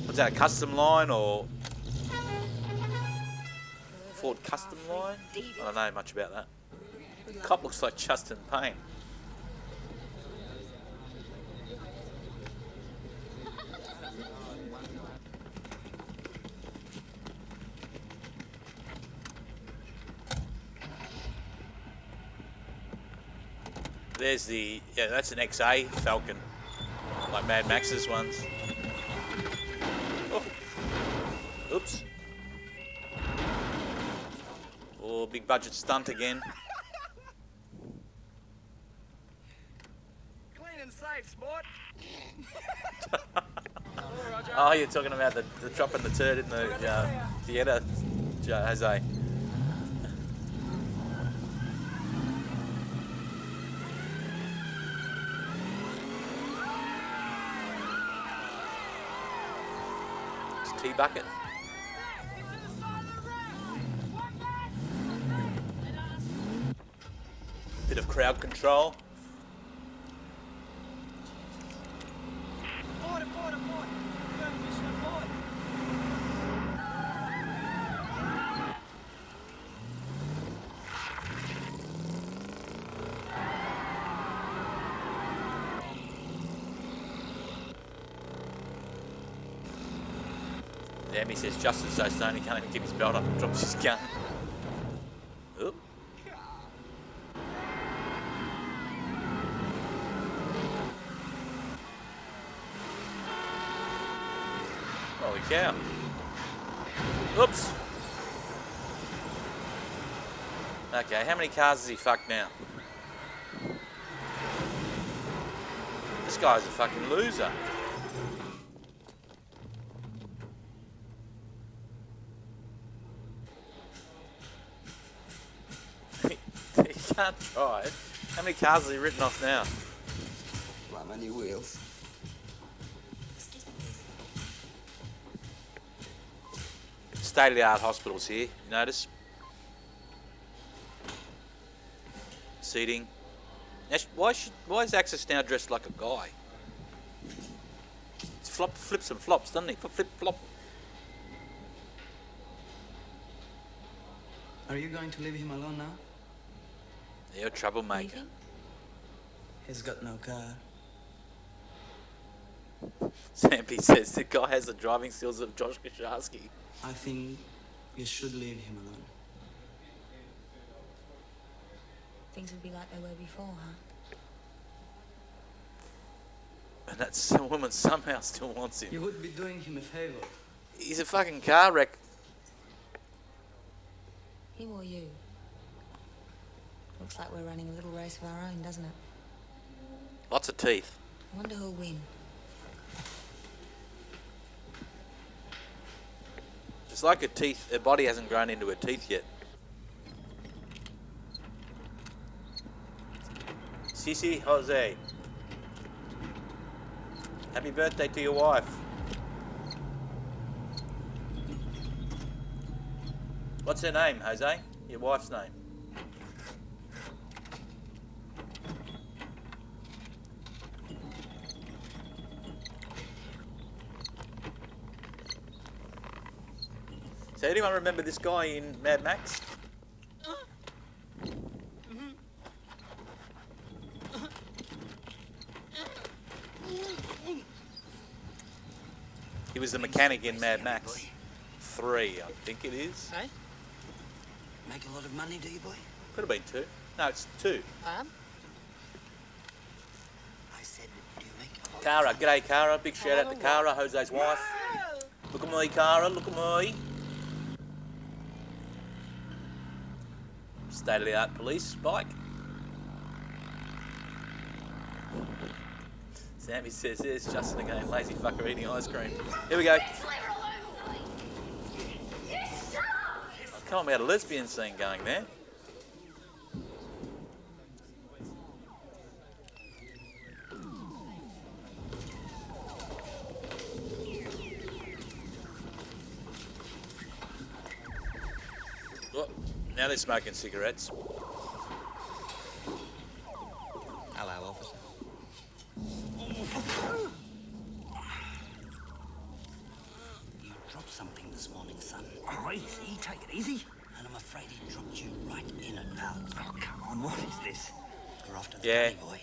Was that a custom line or Ford custom line? I don't know much about that. Cop looks like Justin Payne. There's the, yeah, that's an XA Falcon, like Mad Max's ones. Oh. Oops. Oh, big budget stunt again. Clean and safe, sport. Oh, you're talking about the dropping the turd in the theatre, Jose. Bucket. Bit of crowd control. Aboard, aboard, aboard. Mission aboard. Damn, he says Justin's so stoned he can't even keep his belt up and drops his gun. Oop. Holy cow. Oops. Okay, how many cars has he fucked now? This guy's a fucking loser. He can't drive. How many cars has he written off now? How many wheels? state-of-the-art hospitals here. You notice? Seating. Now, why is Axis now dressed like a guy? It's flips and flops, doesn't he? Flip, flop. Are you going to leave him alone now? You're a troublemaker. He's got no car. Stampy says the guy has the driving skills of Josh Kasharsky. I think you should leave him alone. Things will be like they were before, huh? And that woman somehow still wants him. You would be doing him a favor. He's a fucking car wreck. Him or you? Looks like we're running a little race of our own, doesn't it? Lots of teeth. I wonder who'll win. It's like her body hasn't grown into her teeth yet. Sissy Jose. Happy birthday to your wife. What's her name, Jose? Your wife's name? So anyone remember this guy in Mad Max? He was the mechanic in Mad Max 3, I think it is. Hey? Make a lot of money, do you, boy? Could have been 2. No, it's 2. I said, do you make a lot Cara, g'day Cara. Big shout out to Cara, Jose's wife. Look at me, Cara. Look at me. State-of-the-art police bike. Sammy says, there's Justin again, lazy fucker eating ice cream. Here we go. Oh, come on, we had a lesbian scene going there. Oh, now they're smoking cigarettes. Hello, officer. You dropped something this morning, son. Crazy. Take it easy. And I'm afraid he dropped you right in it, pal. Oh, come on. What is this? You're off to the Yeah. bunny,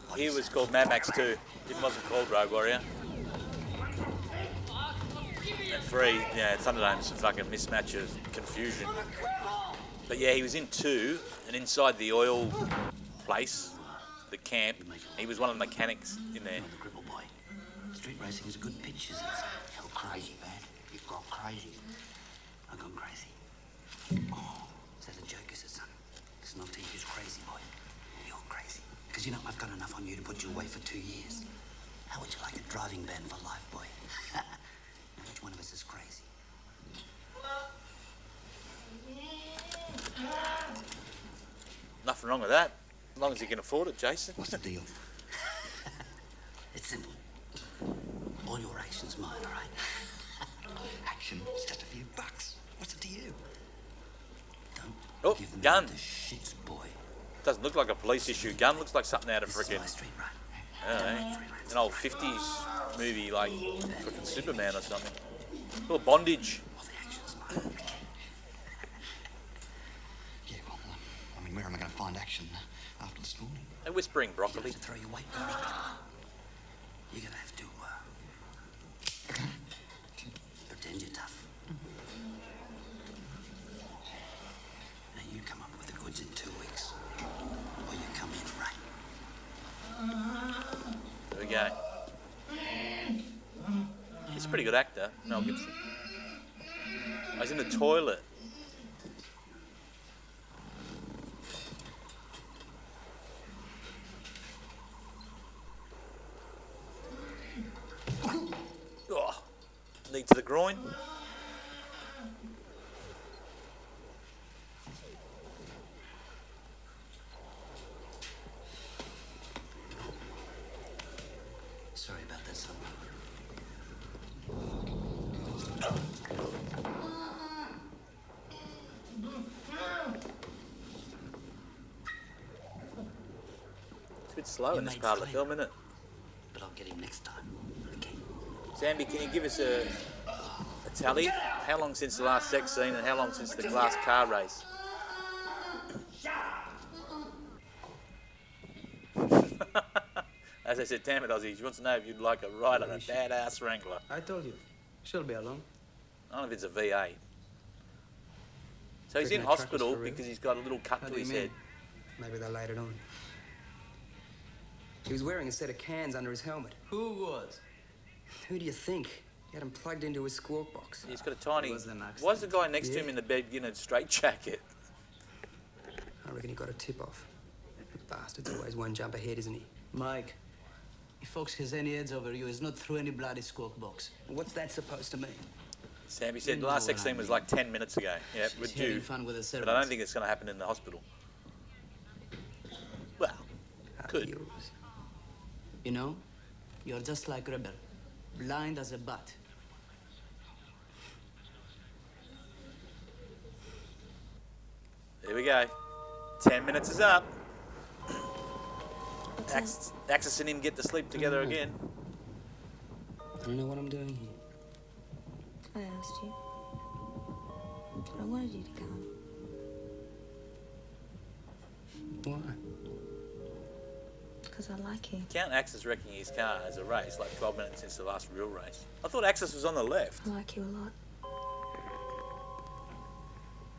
boy. He was called Mad Max 2. It wasn't called Road Warrior. And 3, yeah, Thunderdome's a fucking mismatch of confusion. But yeah, he was in 2, and inside the oil place, the camp, he was one of the mechanics in there. The cripple boy. Street racing is a good pitch, isn't it? Hell crazy, man. You've gone crazy. I've gone crazy. Oh, is that a joke, is it, son? It's not to use crazy, boy. You're crazy. Because you know I've got enough on you to put you away for 2 years. How would you like a driving ban for life, boy? Now, which one of us is crazy? Nothing wrong with that, as long as you can afford it, Jason. What's the deal? It's simple. All your action's mine, all right? Action? It's just a few bucks. What's it to you? Oh, gun. The shits, boy. Doesn't look like a police issue gun. Looks like something out of frickin' an old 50s movie, like frickin' Superman or something. A little bondage. Yeah, well, I mean, where am I going to find action after this morning? They're whispering broccoli. You have to throw your weight, baby. You're going to have to pretend you're tough. Now you come up with the goods in 2 weeks, or you come in right. There we go. He's a pretty good actor, Mel Gibson. I was in the toilet. Oh, knee to the groin. Sorry about that, son. bit slow You in this made part of the clean. film, isn't it? But I'll get him next time. Okay. Sammy, can you give us a tally? How long since the last sex scene and how long since the last car race? As I said, damn it, Ozzy, she wants to know if you'd like a ride on a badass Wrangler. I told you. She'll be along. I don't know if it's a V8. So he's Reckon in that truck was hospital for real? because he's got a little cut How to do you his mean? head. Maybe they laid it on. He was wearing a set of cans under his helmet. Who was? Who do you think? He had him plugged into his squawk box. He's got a tiny... It was an accident. Why's the guy next to Yeah. him in the bed in a straight jacket? I reckon he got a tip-off. The bastard's always one jump ahead, isn't he? Mike, if Fox has any heads over you, it's not through any bloody squawk box. What's that supposed to mean? Sammy said You the last know sex what I scene was mean. like 10 minutes ago. Yeah, She's with having you. fun with the But I servants. don't think it's going to happen in the hospital. Well, could. You know, you're just like Rebel. Blind as a bat. There we go. 10 minutes is up. Axis and him get to sleep together again. I don't know what I'm doing here. I asked you. I wanted you to come. Why? Because I like you. Count Axis wrecking his car as a race, like 12 minutes since the last real race. I thought Axis was on the left. I like you a lot.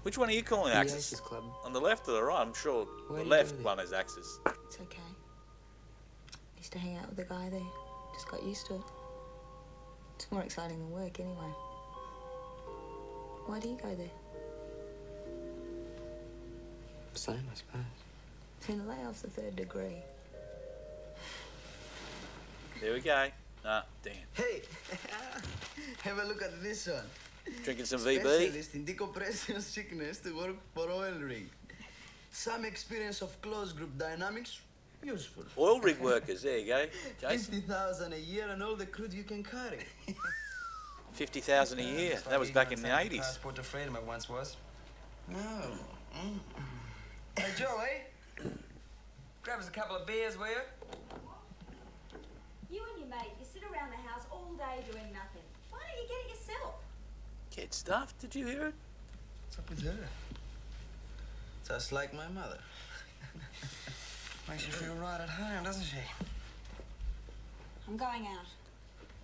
Which one are you calling The Axis? Aces Club. On the left or the right? I'm sure Where the do you left go there? one is Axis. It's okay. Used to hang out with the guy there. Just got used to it. It's more exciting than work anyway. Why do you go there? Same, I suppose. Then lay off the third degree. There we go. Ah, damn. Hey, have a look at this one. Drinking some VB. Specialist in decompression sickness to work for oil rig. Some experience of closed group dynamics, useful. Oil rig workers, there you go. Jason, 50,000 a year and all the crude you can carry. 50,000 a year. That was back in the 80s. Passport to freedom it once was. No. Hey, Joey. Grab us a couple of beers, will you? You and your mate, you sit around the house all day doing nothing. Why don't you get it yourself? Get stuffed, did you hear it? What's up with her? Just like my mother. Makes you feel right at home, doesn't she? I'm going out.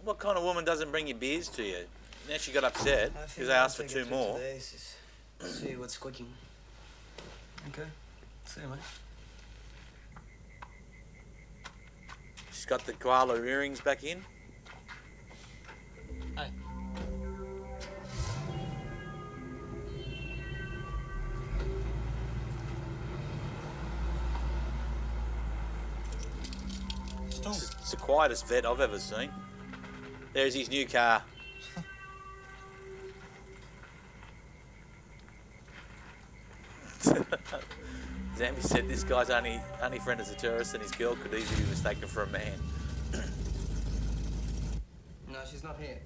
What kind of woman doesn't bring you beers to you? Now she got upset because they asked for 2 more. See what's cooking. Okay. See you, mate. She's got the koala earrings back in. Hey. It's the quietest vet I've ever seen. There's his new car. Zambi said this guy's only friend is a tourist and his girl could easily be mistaken for a man. No, she's not here.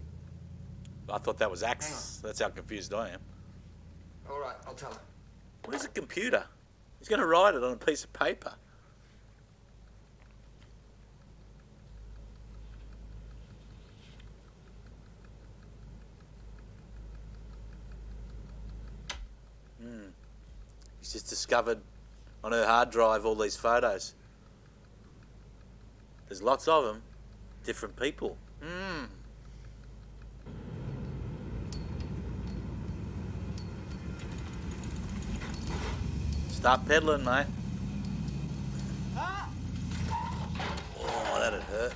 I thought that was Axis. That's how confused I am. All right, I'll tell her. What is a computer? He's going to write it on a piece of paper. He's just discovered on her hard drive all these photos. There's lots of them. Different people. Start peddling, mate. Oh, that'd hurt.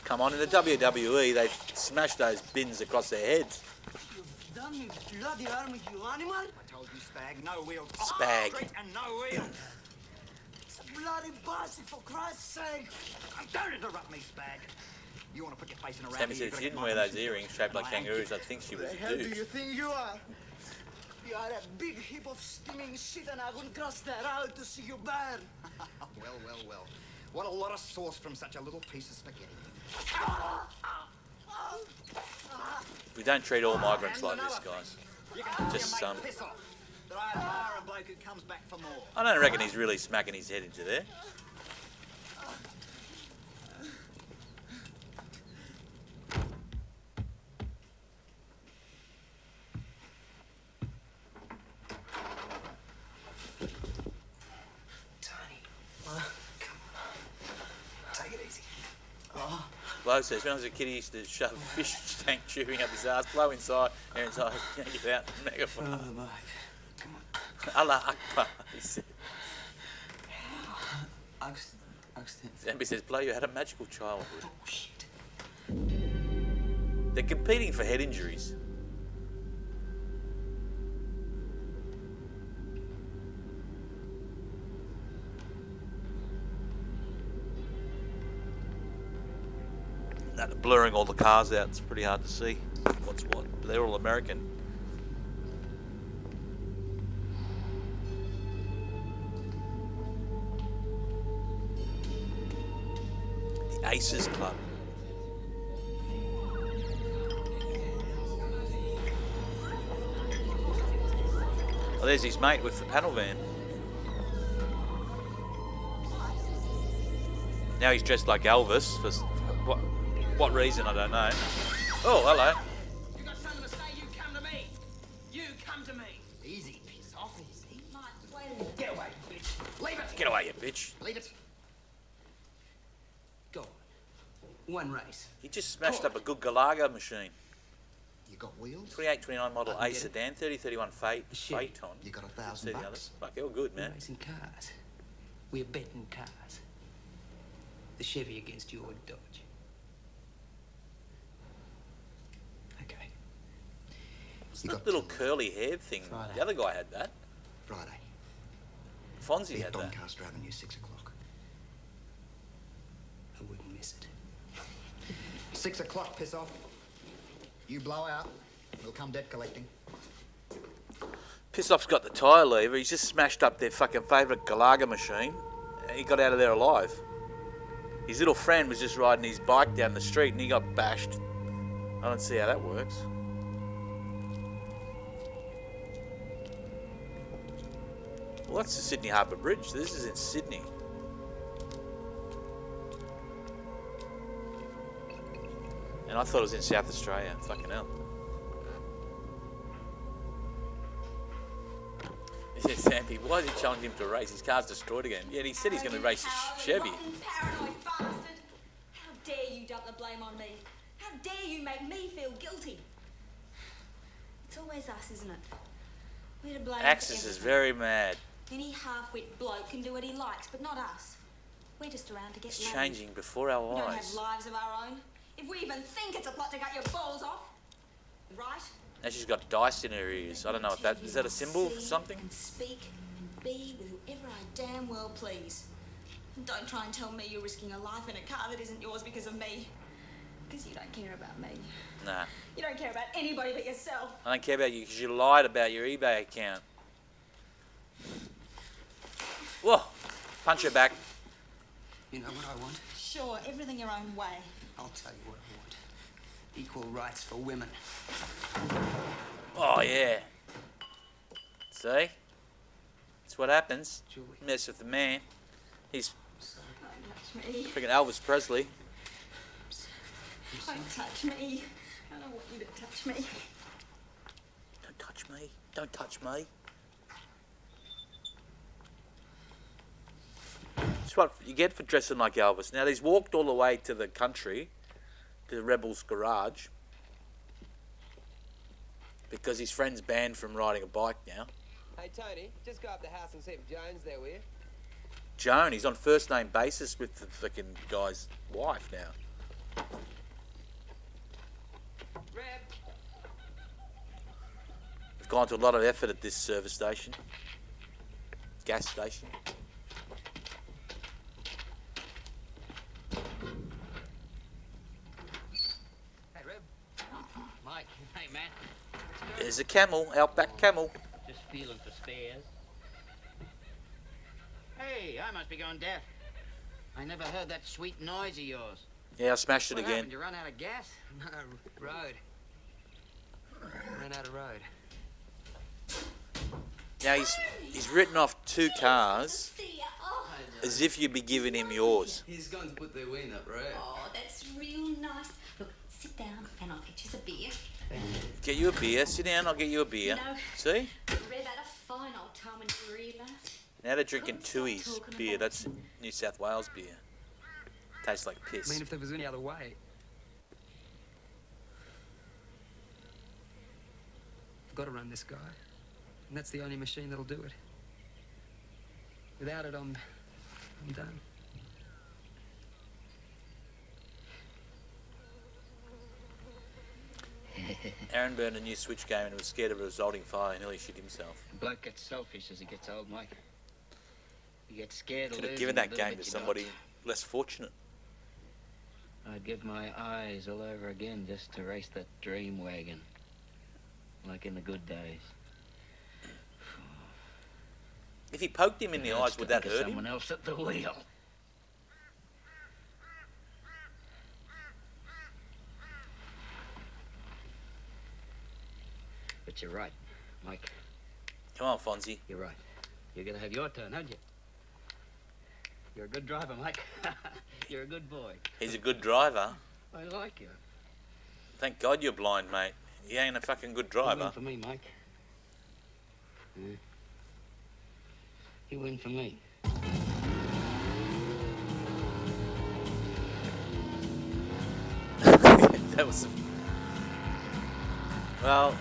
Come on, in the WWE, they smash those bins across their heads. Damn you, bloody army, you animal! I told you, Spag, no wheels. Spag. Straight and no wheels. It's a bloody bossy, for Christ's sake! Don't interrupt me, Spag. You want to put your face in a Sammy rabbit? said if she didn't wear those earrings shaped like kangaroos, I'd think she was The a hell do douche. you think you are? You are a big heap of steaming shit and I wouldn't cross that out to see you burn. Well, well, well. What a lot of sauce from such a little piece of spaghetti. We don't treat all migrants like this, guys. You can tell Just your some. mate piss off. That I admire a bloke who comes back for more. I don't reckon he's really smacking his head into there. Take it easy. Oh. Bloke says, when I was a kid, he used to shove a fish tank tubing up his ass, blow inside, air inside, yank it out, megaphone. Oh, Mike. Come on. Allah Akbar, he said. Zambi says, blow, you had a magical childhood. Oh, shit. They're competing for head injuries. They're blurring all the cars out. It's pretty hard to see what's what. They're all American. The Aces Club. Oh, there's his mate with the panel van. Now he's dressed like Elvis for what reason, I don't know. Oh, hello. You got something to say, you come to me. You come to me. Easy, piss off, easy. Mike, wait a minute. Get away, bitch. Leave it. Get away, you bitch. Leave it. Go on. One race. He just smashed up a good Galaga machine. You got wheels? 28, 29 model I A can get it. sedan, 30, 31 Phaeton. You got See the $1,000. others? Fuck, they're all good, man. We're racing cars. We're betting cars. The Chevy against your Dodge. Okay. It's that little curly hair thing. Friday. The other guy had that. Friday. Fonzie Be at had that. Doncaster Avenue, 6 o'clock. I wouldn't miss it. 6 o'clock, piss off. You blow out, we'll come debt collecting. Piss Off's got the tyre lever. He's just smashed up their fucking favourite Galaga machine. And he got out of there alive. His little friend was just riding his bike down the street and he got bashed. I don't see how that works. Well, that's the Sydney Harbour Bridge. This is in Sydney. And I thought it was in South Australia. Fucking hell. Sandy, why is he challenging him to race? His car's destroyed again. Yeah, he said he's going to race a Chevy. Paranoid bastard! How dare you dump the blame on me? How dare you make me feel guilty? It's always us, isn't it? We're to blame. Axis is very mad. Any half-wit bloke can do what he likes, but not us. We're just around to get It's laid. changing before our We don't have eyes. lives of our own. If we even think it's a plot to cut your balls off, right? Now she's got dice in her ears. I don't know what that is. That a symbol for something? And speak and be with whoever I damn well please. And don't try and tell me you're risking a life in a car that isn't yours because of me. Because you don't care about me. Nah, You don't care about anybody but yourself. I don't care about you because you lied about your eBay account. Whoa! Punch her back. You know what I want? Sure, everything your own way. I'll tell you what I want. Equal rights for women. Oh yeah. See? That's what happens. Mess with the man. He's Don't touch me. freaking Elvis Presley. Don't touch me. I don't want you to touch me. Don't touch me. Don't touch me. That's what you get for dressing like Elvis. Now he's walked all the way to the country, to the Rebels' garage, because his friend's banned from riding a bike now. Hey, Tony, just go up the house and see if Joan's there, will you? Joan, he's on first name basis with the fucking guy's wife now. Reb. We've gone to a lot of effort at this service station. Gas station. Hey, Reb. Mike, hey, man. There's a camel, Outback camel. Just feeling for spares. Hey, I must be going deaf. I never heard that sweet noise of yours. Yeah, I smashed it What again. happened? You run out of gas? No, road. Ran out of road. Now he's written off 2 cars as if you'd be giving him yours. He's going to put the wind up, right? Oh, that's real nice. Look, sit down and I'll get you a beer. Get you a beer. Sit down, I'll get you a beer. No. See? Rev had a fine old time when you were here last. Now they're drinking Tui's beer. That's New South Wales beer. Tastes like piss. I mean, if there was any other way. I've got to run this guy. And that's the only machine that'll do it. Without it, I'm done. Aaron burned a new Switch game and was scared of a resulting fire and nearly shit himself. The bloke gets selfish as he gets old, Mike. He gets scared of Could have losing given a that little game bit to you somebody got. less fortunate. I'd give my eyes all over again just to race that dream wagon. Like in the good days. If he poked him in the eyes, would that hurt him? Someone else at the wheel. But you're right, Mike. Come on, Fonzie. You're right. You're gonna have your turn, aren't you? You're a good driver, Mike. You're a good boy. He's a good driver. I like you. Thank God you're blind, mate. He ain't a fucking good You driver. win for me, Mike. Yeah. You win for me. That was... Well,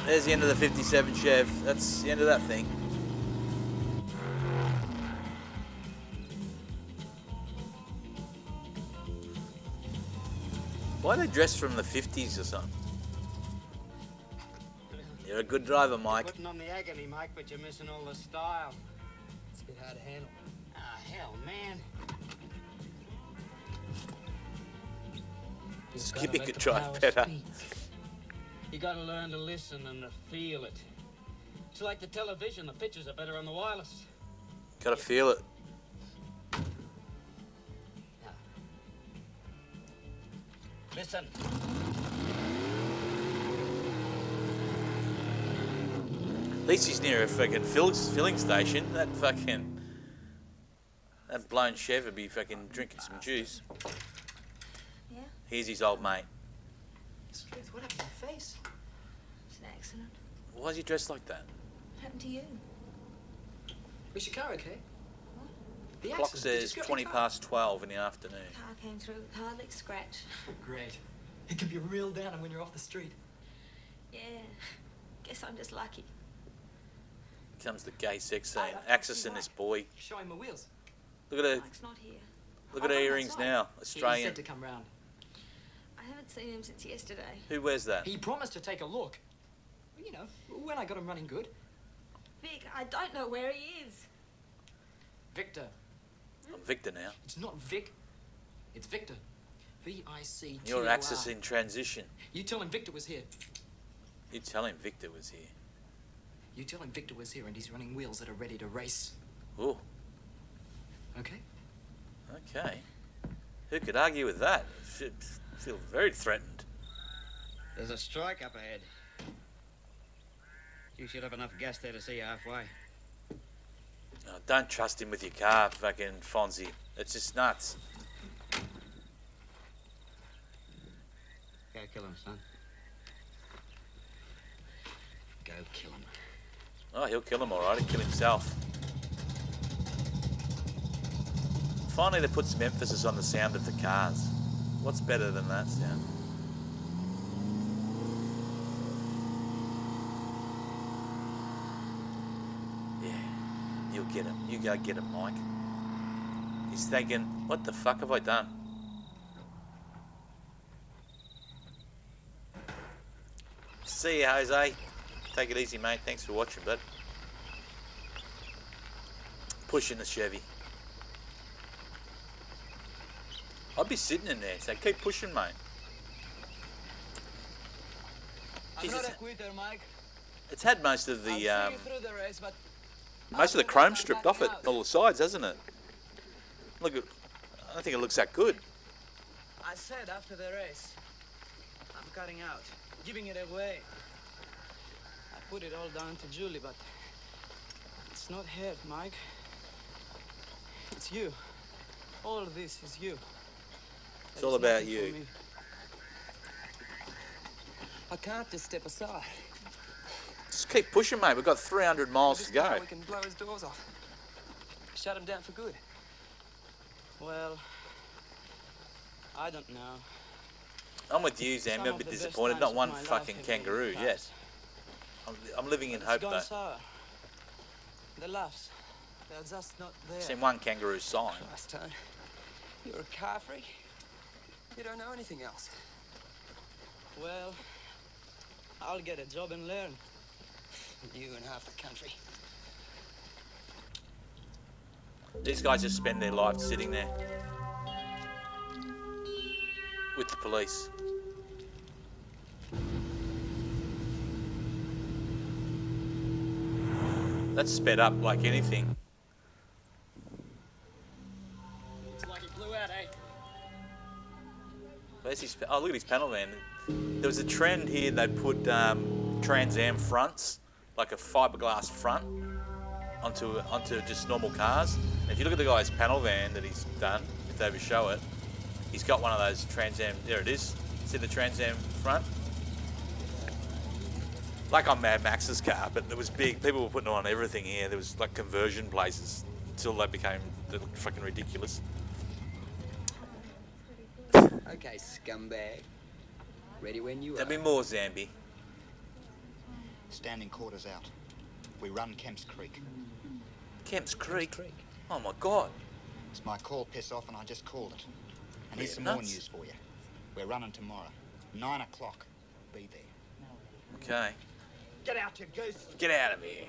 there's the end of the 57 Chev. That's the end of that thing. Why are they dressed from the 50s or something? You're a good driver, Mike. You're putting on the agony, Mike, but you're missing all the style. It's a bit hard to handle. Ah, hell, man. Skippy could drive better. You gotta learn to listen and to feel it. It's like the television. The pictures are better on the wireless. Gotta feel it. Listen. At least he's near a fucking filling station. That blown Chev would be fucking drinking some juice. Yeah? Here's his old mate. Truth, what happened to your face? It's an accident. Why is he dressed like that? What happened to you? Was your car okay? What? The Clock accident. Did you says scrap 20 your car? past 12 in the afternoon. Car came through, hardly a scratch. Great. It can be real down when you're off the street. Yeah. Guess I'm just lucky. Comes the gay sex scene. Axis and this boy. Show him my wheels. Look at her. Mike's not here. Look at her earrings now. He Australian. said to come round. I haven't seen him since yesterday. Who wears that? He promised to take a look. Well, you know, when I got him running good. Vic, I don't know where he is. Victor. I'm Victor now. It's not Vic. It's Victor. V-I-C-T-O-R. Your Axis in transition. You tell him Victor was here. You tell him Victor was here. You tell him Victor was here and he's running wheels that are ready to race. Ooh. Okay? Okay. Who could argue with that? Feel very threatened. There's a strike up ahead. You should have enough gas there to see you halfway. Oh, don't trust him with your car, fucking Fonzie. It's just nuts. Go kill him, son. Go kill him. Oh, he'll kill him all right. He'll kill himself. Finally, they put some emphasis on the sound of the cars. What's better than that sound? Yeah, you'll get him. You go get him, Mike. He's thinking, what the fuck have I done? See you, Jose. Take it easy, mate. Thanks for watching, bud. Pushing the Chevy. I'd be sitting in there, so keep pushing, mate. I'm not a quitter, Mike. It's had most of I'll the see you through the race, but most of the chrome stripped off it, all the sides, hasn't it? Look at, I don't think it looks that good. I said after the race, I'm cutting out, giving it away. I put it all down to Julie, but not hate, Mike. It's you. All of this is you. It's all about you. I can't just step aside. Just keep pushing, mate. We've got 300 miles to go. We can blow his doors off. Shut him down for good. Well, I don't know. I'm with you, Zam. I'm a bit disappointed. Not one fucking kangaroo yet. I'm living in hope, though. Sour. The laughs, they're just not there. Seen one kangaroo sign. Christ, Tone. You're a car freak. You don't know anything else. Well, I'll get a job and learn. You and half the country. These guys just spend their life sitting there with the police. That's sped up like anything. It's like it blew out, eh? Where's his, oh, look at his panel van. There was a trend here, they put Trans Am fronts, like a fiberglass front, onto just normal cars. And if you look at the guy's panel van that he's done, if they ever show it, he's got one of those Trans Am, there it is. See the Trans Am front? Like on Mad Max's car, but it was big. People were putting on everything here. There was like conversion places until they looked fucking ridiculous. Okay, scumbag. Ready when you are. There'll be more, Zambi. Standing quarters out. We run Kemp's Creek. Kemp's Creek? Oh my God. It's my call, piss off, and I just called it. And here's some nuts. more news for you. We're running tomorrow. 9 o'clock. Be there. Okay. Get out, you goose! Get out of here.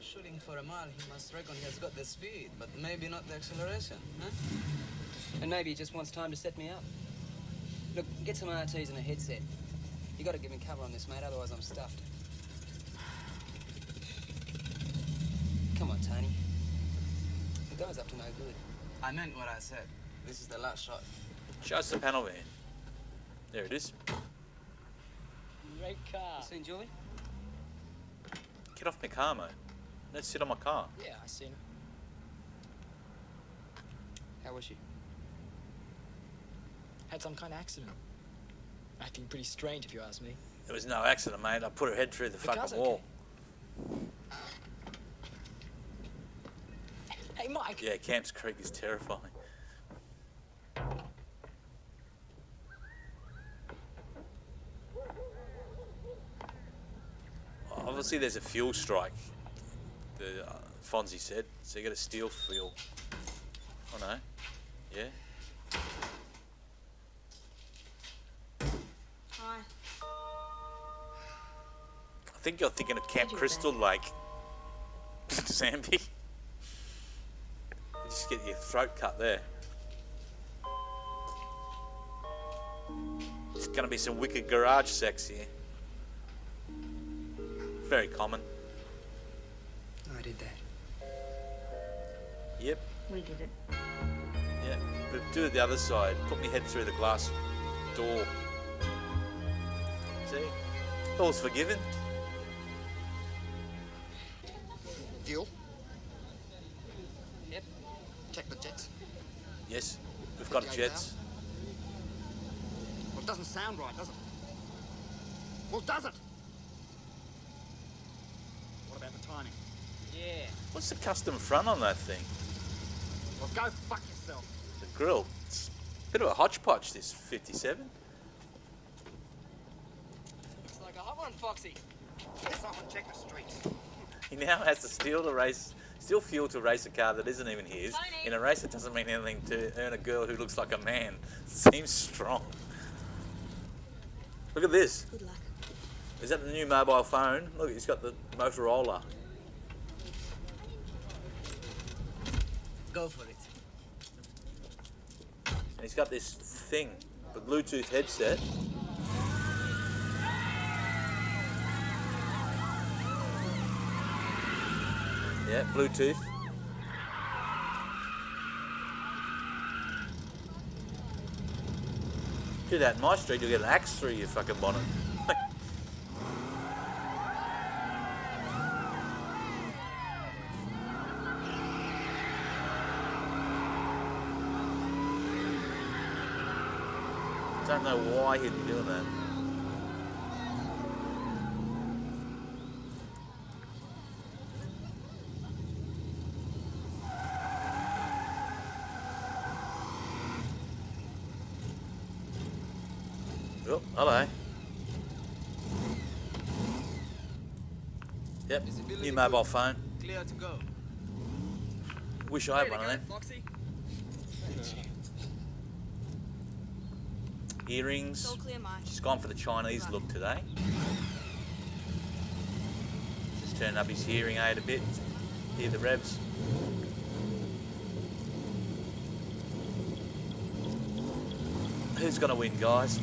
Shooting for a mile, he must reckon he has got the speed, but maybe not the acceleration, huh? And maybe he just wants time to set me up. Look, get some RTs and a headset. You gotta give me cover on this, mate, otherwise I'm stuffed. Come on, Tony. The guy's up to no good. I meant what I said. This is the last shot. Show us the panel van. There it is. Great car. Seen Julie? Get off my car, mate. Let's sit on my car. Yeah, I seen her. How was she? Had some kind of accident. Acting pretty strange, if you ask me. There was no accident, mate. I put her head through the fucking car's wall. Hey, Mike. Yeah, Kemp's Creek is terrifying. Obviously, there's a fuel strike. The Fonzie said, so you got to steal fuel. Oh no, yeah. Hi. I think you're thinking of Camp Crystal Lake, Zambi. You just get your throat cut there. There's going to be some wicked garage sex here. Very common. I did that. Yep. We did it. Yeah, but do it the other side. Put my head through the glass door. See? All's forgiven. Fuel? Yep. Check the jets. Yes, we've got 58 jets. Well, it doesn't sound right, does it? Well, does it? What about the timing? Yeah. What's the custom front on that thing? Well, go fuck yourself. The grill. It's a bit of a hodgepodge, this 57. Looks like a hot one, Foxy. Piss off and check the streets. He now has to steal fuel to race a car that isn't even his. Tony. In a race, it doesn't mean anything to earn a girl who looks like a man. Seems strong. Look at this. Good luck. Is that the new mobile phone? Look, he's got the Motorola. Go for it. And he's got this thing, the Bluetooth headset. Yeah, Bluetooth. Do that in my street, you'll get an axe through your fucking bonnet. Don't know why he'd be doing that. Oh, hello. Yep, new mobile phone. Clear to go. Wish I had one of them. Foxy. Earrings. It's all clear, Mike. She's gone for the Chinese look today. Just turned up his hearing aid a bit. Hear the revs. Who's going to win, guys?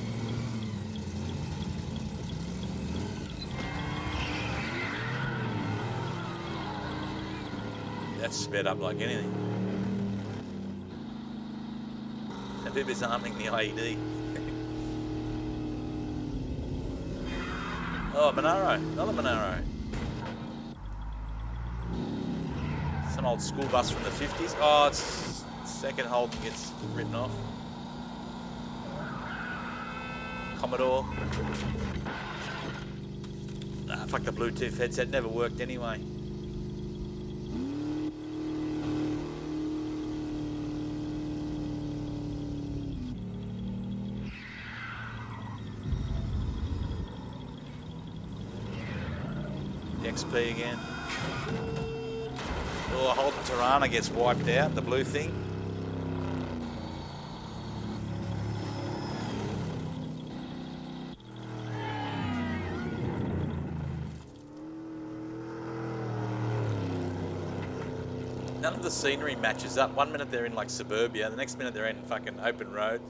That's sped up like anything. A bit arming the IED. Oh, Monaro. Another Monaro. It's an old school bus from the 50s. Oh, it's second Holden gets written off. Commodore. Ah, fuck, the Bluetooth headset never worked anyway. XP again. Oh, Holden Tirana gets wiped out, the blue thing. None of the scenery matches up. 1 minute they're in like suburbia, the next minute they're in fucking open road.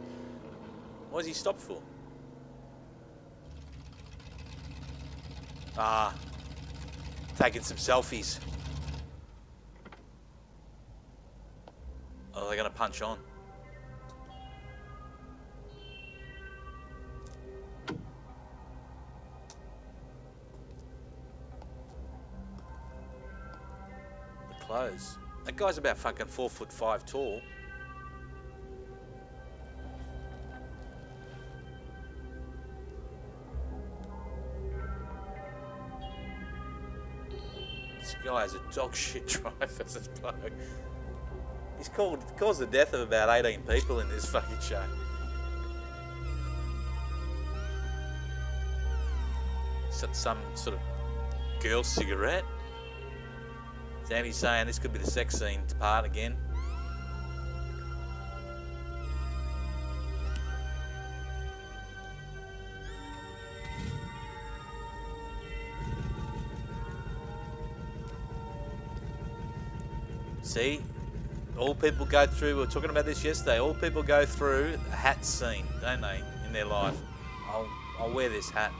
What does he stop for? Ah. Taking some selfies. Oh, they're going to punch on. The clothes. That guy's about fucking 4'5" tall. This guy has a dog shit drive as a bloke. He's caused the death of about 18 people in this fucking show. Some sort of girl cigarette. Danny's saying this could be the sex scene part again. See, all people go through, we were talking about this yesterday, all people go through a hat scene, don't they, in their life. I'll wear this hat.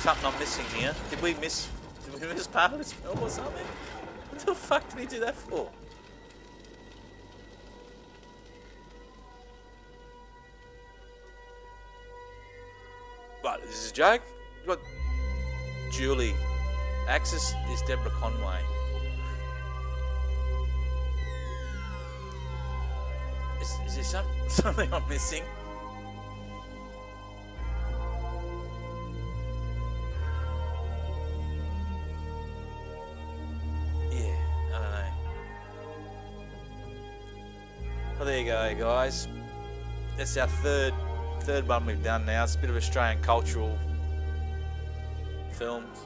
Something I'm missing here. Did we miss part of this film or something? What the fuck did he do that for? What, is this a joke? What? Julie. Axis is Deborah Conway. Is there something I'm missing? Yeah, I don't know. Well, there you go, guys. That's our third one we've done now. It's a bit of Australian cultural films.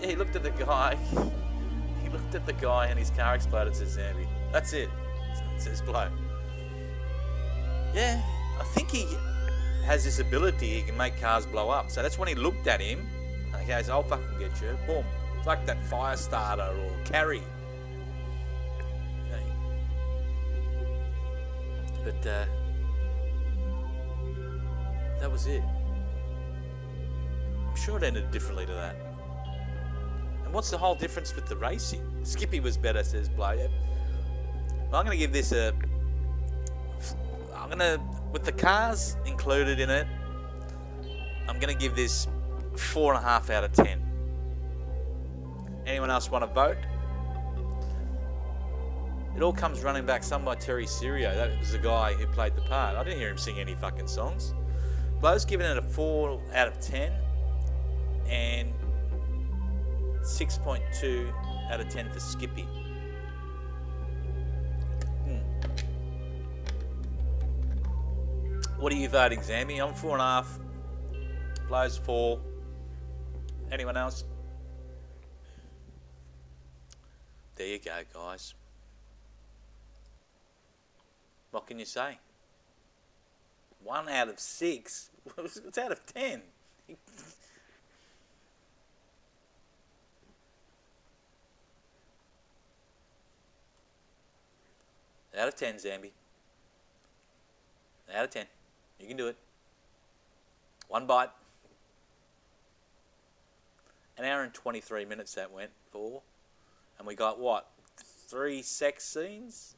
Yeah, he looked at the guy. He looked at the guy and his car exploded, says Zambi. That's it. Says bloke. Yeah, I think he has this ability. He can make cars blow up. So that's when he looked at him and he goes, I'll fucking get you. Boom. It's like that fire starter or Carrie. But that was it. I'm sure it ended differently to that. And what's the whole difference with the racing? Skippy was better, says Blow. Well, I'm going to give this with the cars included in it, I'm going to give this 4.5 out of 10. Anyone else want to vote? It all comes running back, sung by Terry Serio. That was the guy who played the part. I didn't hear him sing any fucking songs. Blow's given it a 4 out of 10 and 6.2 out of 10 for Skippy. What are you voting, Zambi? I'm 4.5. Blow's 4. Anyone else? There you go, guys. What can you say? 1 out of 6. What's out of 10? Out of 10, Zambi. Out of 10. You can do it. 1 bite. An hour and 23 minutes that went for. And we got what? 3 sex scenes?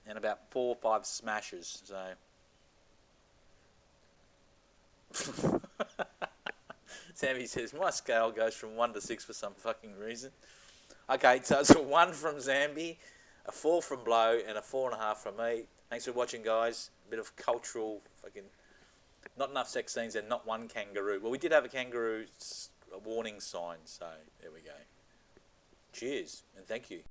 And about 4 or 5 smashes, so. Sammy says, my scale goes from 1 to 6 for some fucking reason. Okay, so it's a 1 from Zambi, a 4 from Blow, and a 4.5 from me. Thanks for watching, guys. A bit of cultural fucking... Not enough sex scenes and not one kangaroo. Well, we did have a kangaroo warning sign, so there we go. Cheers, and thank you.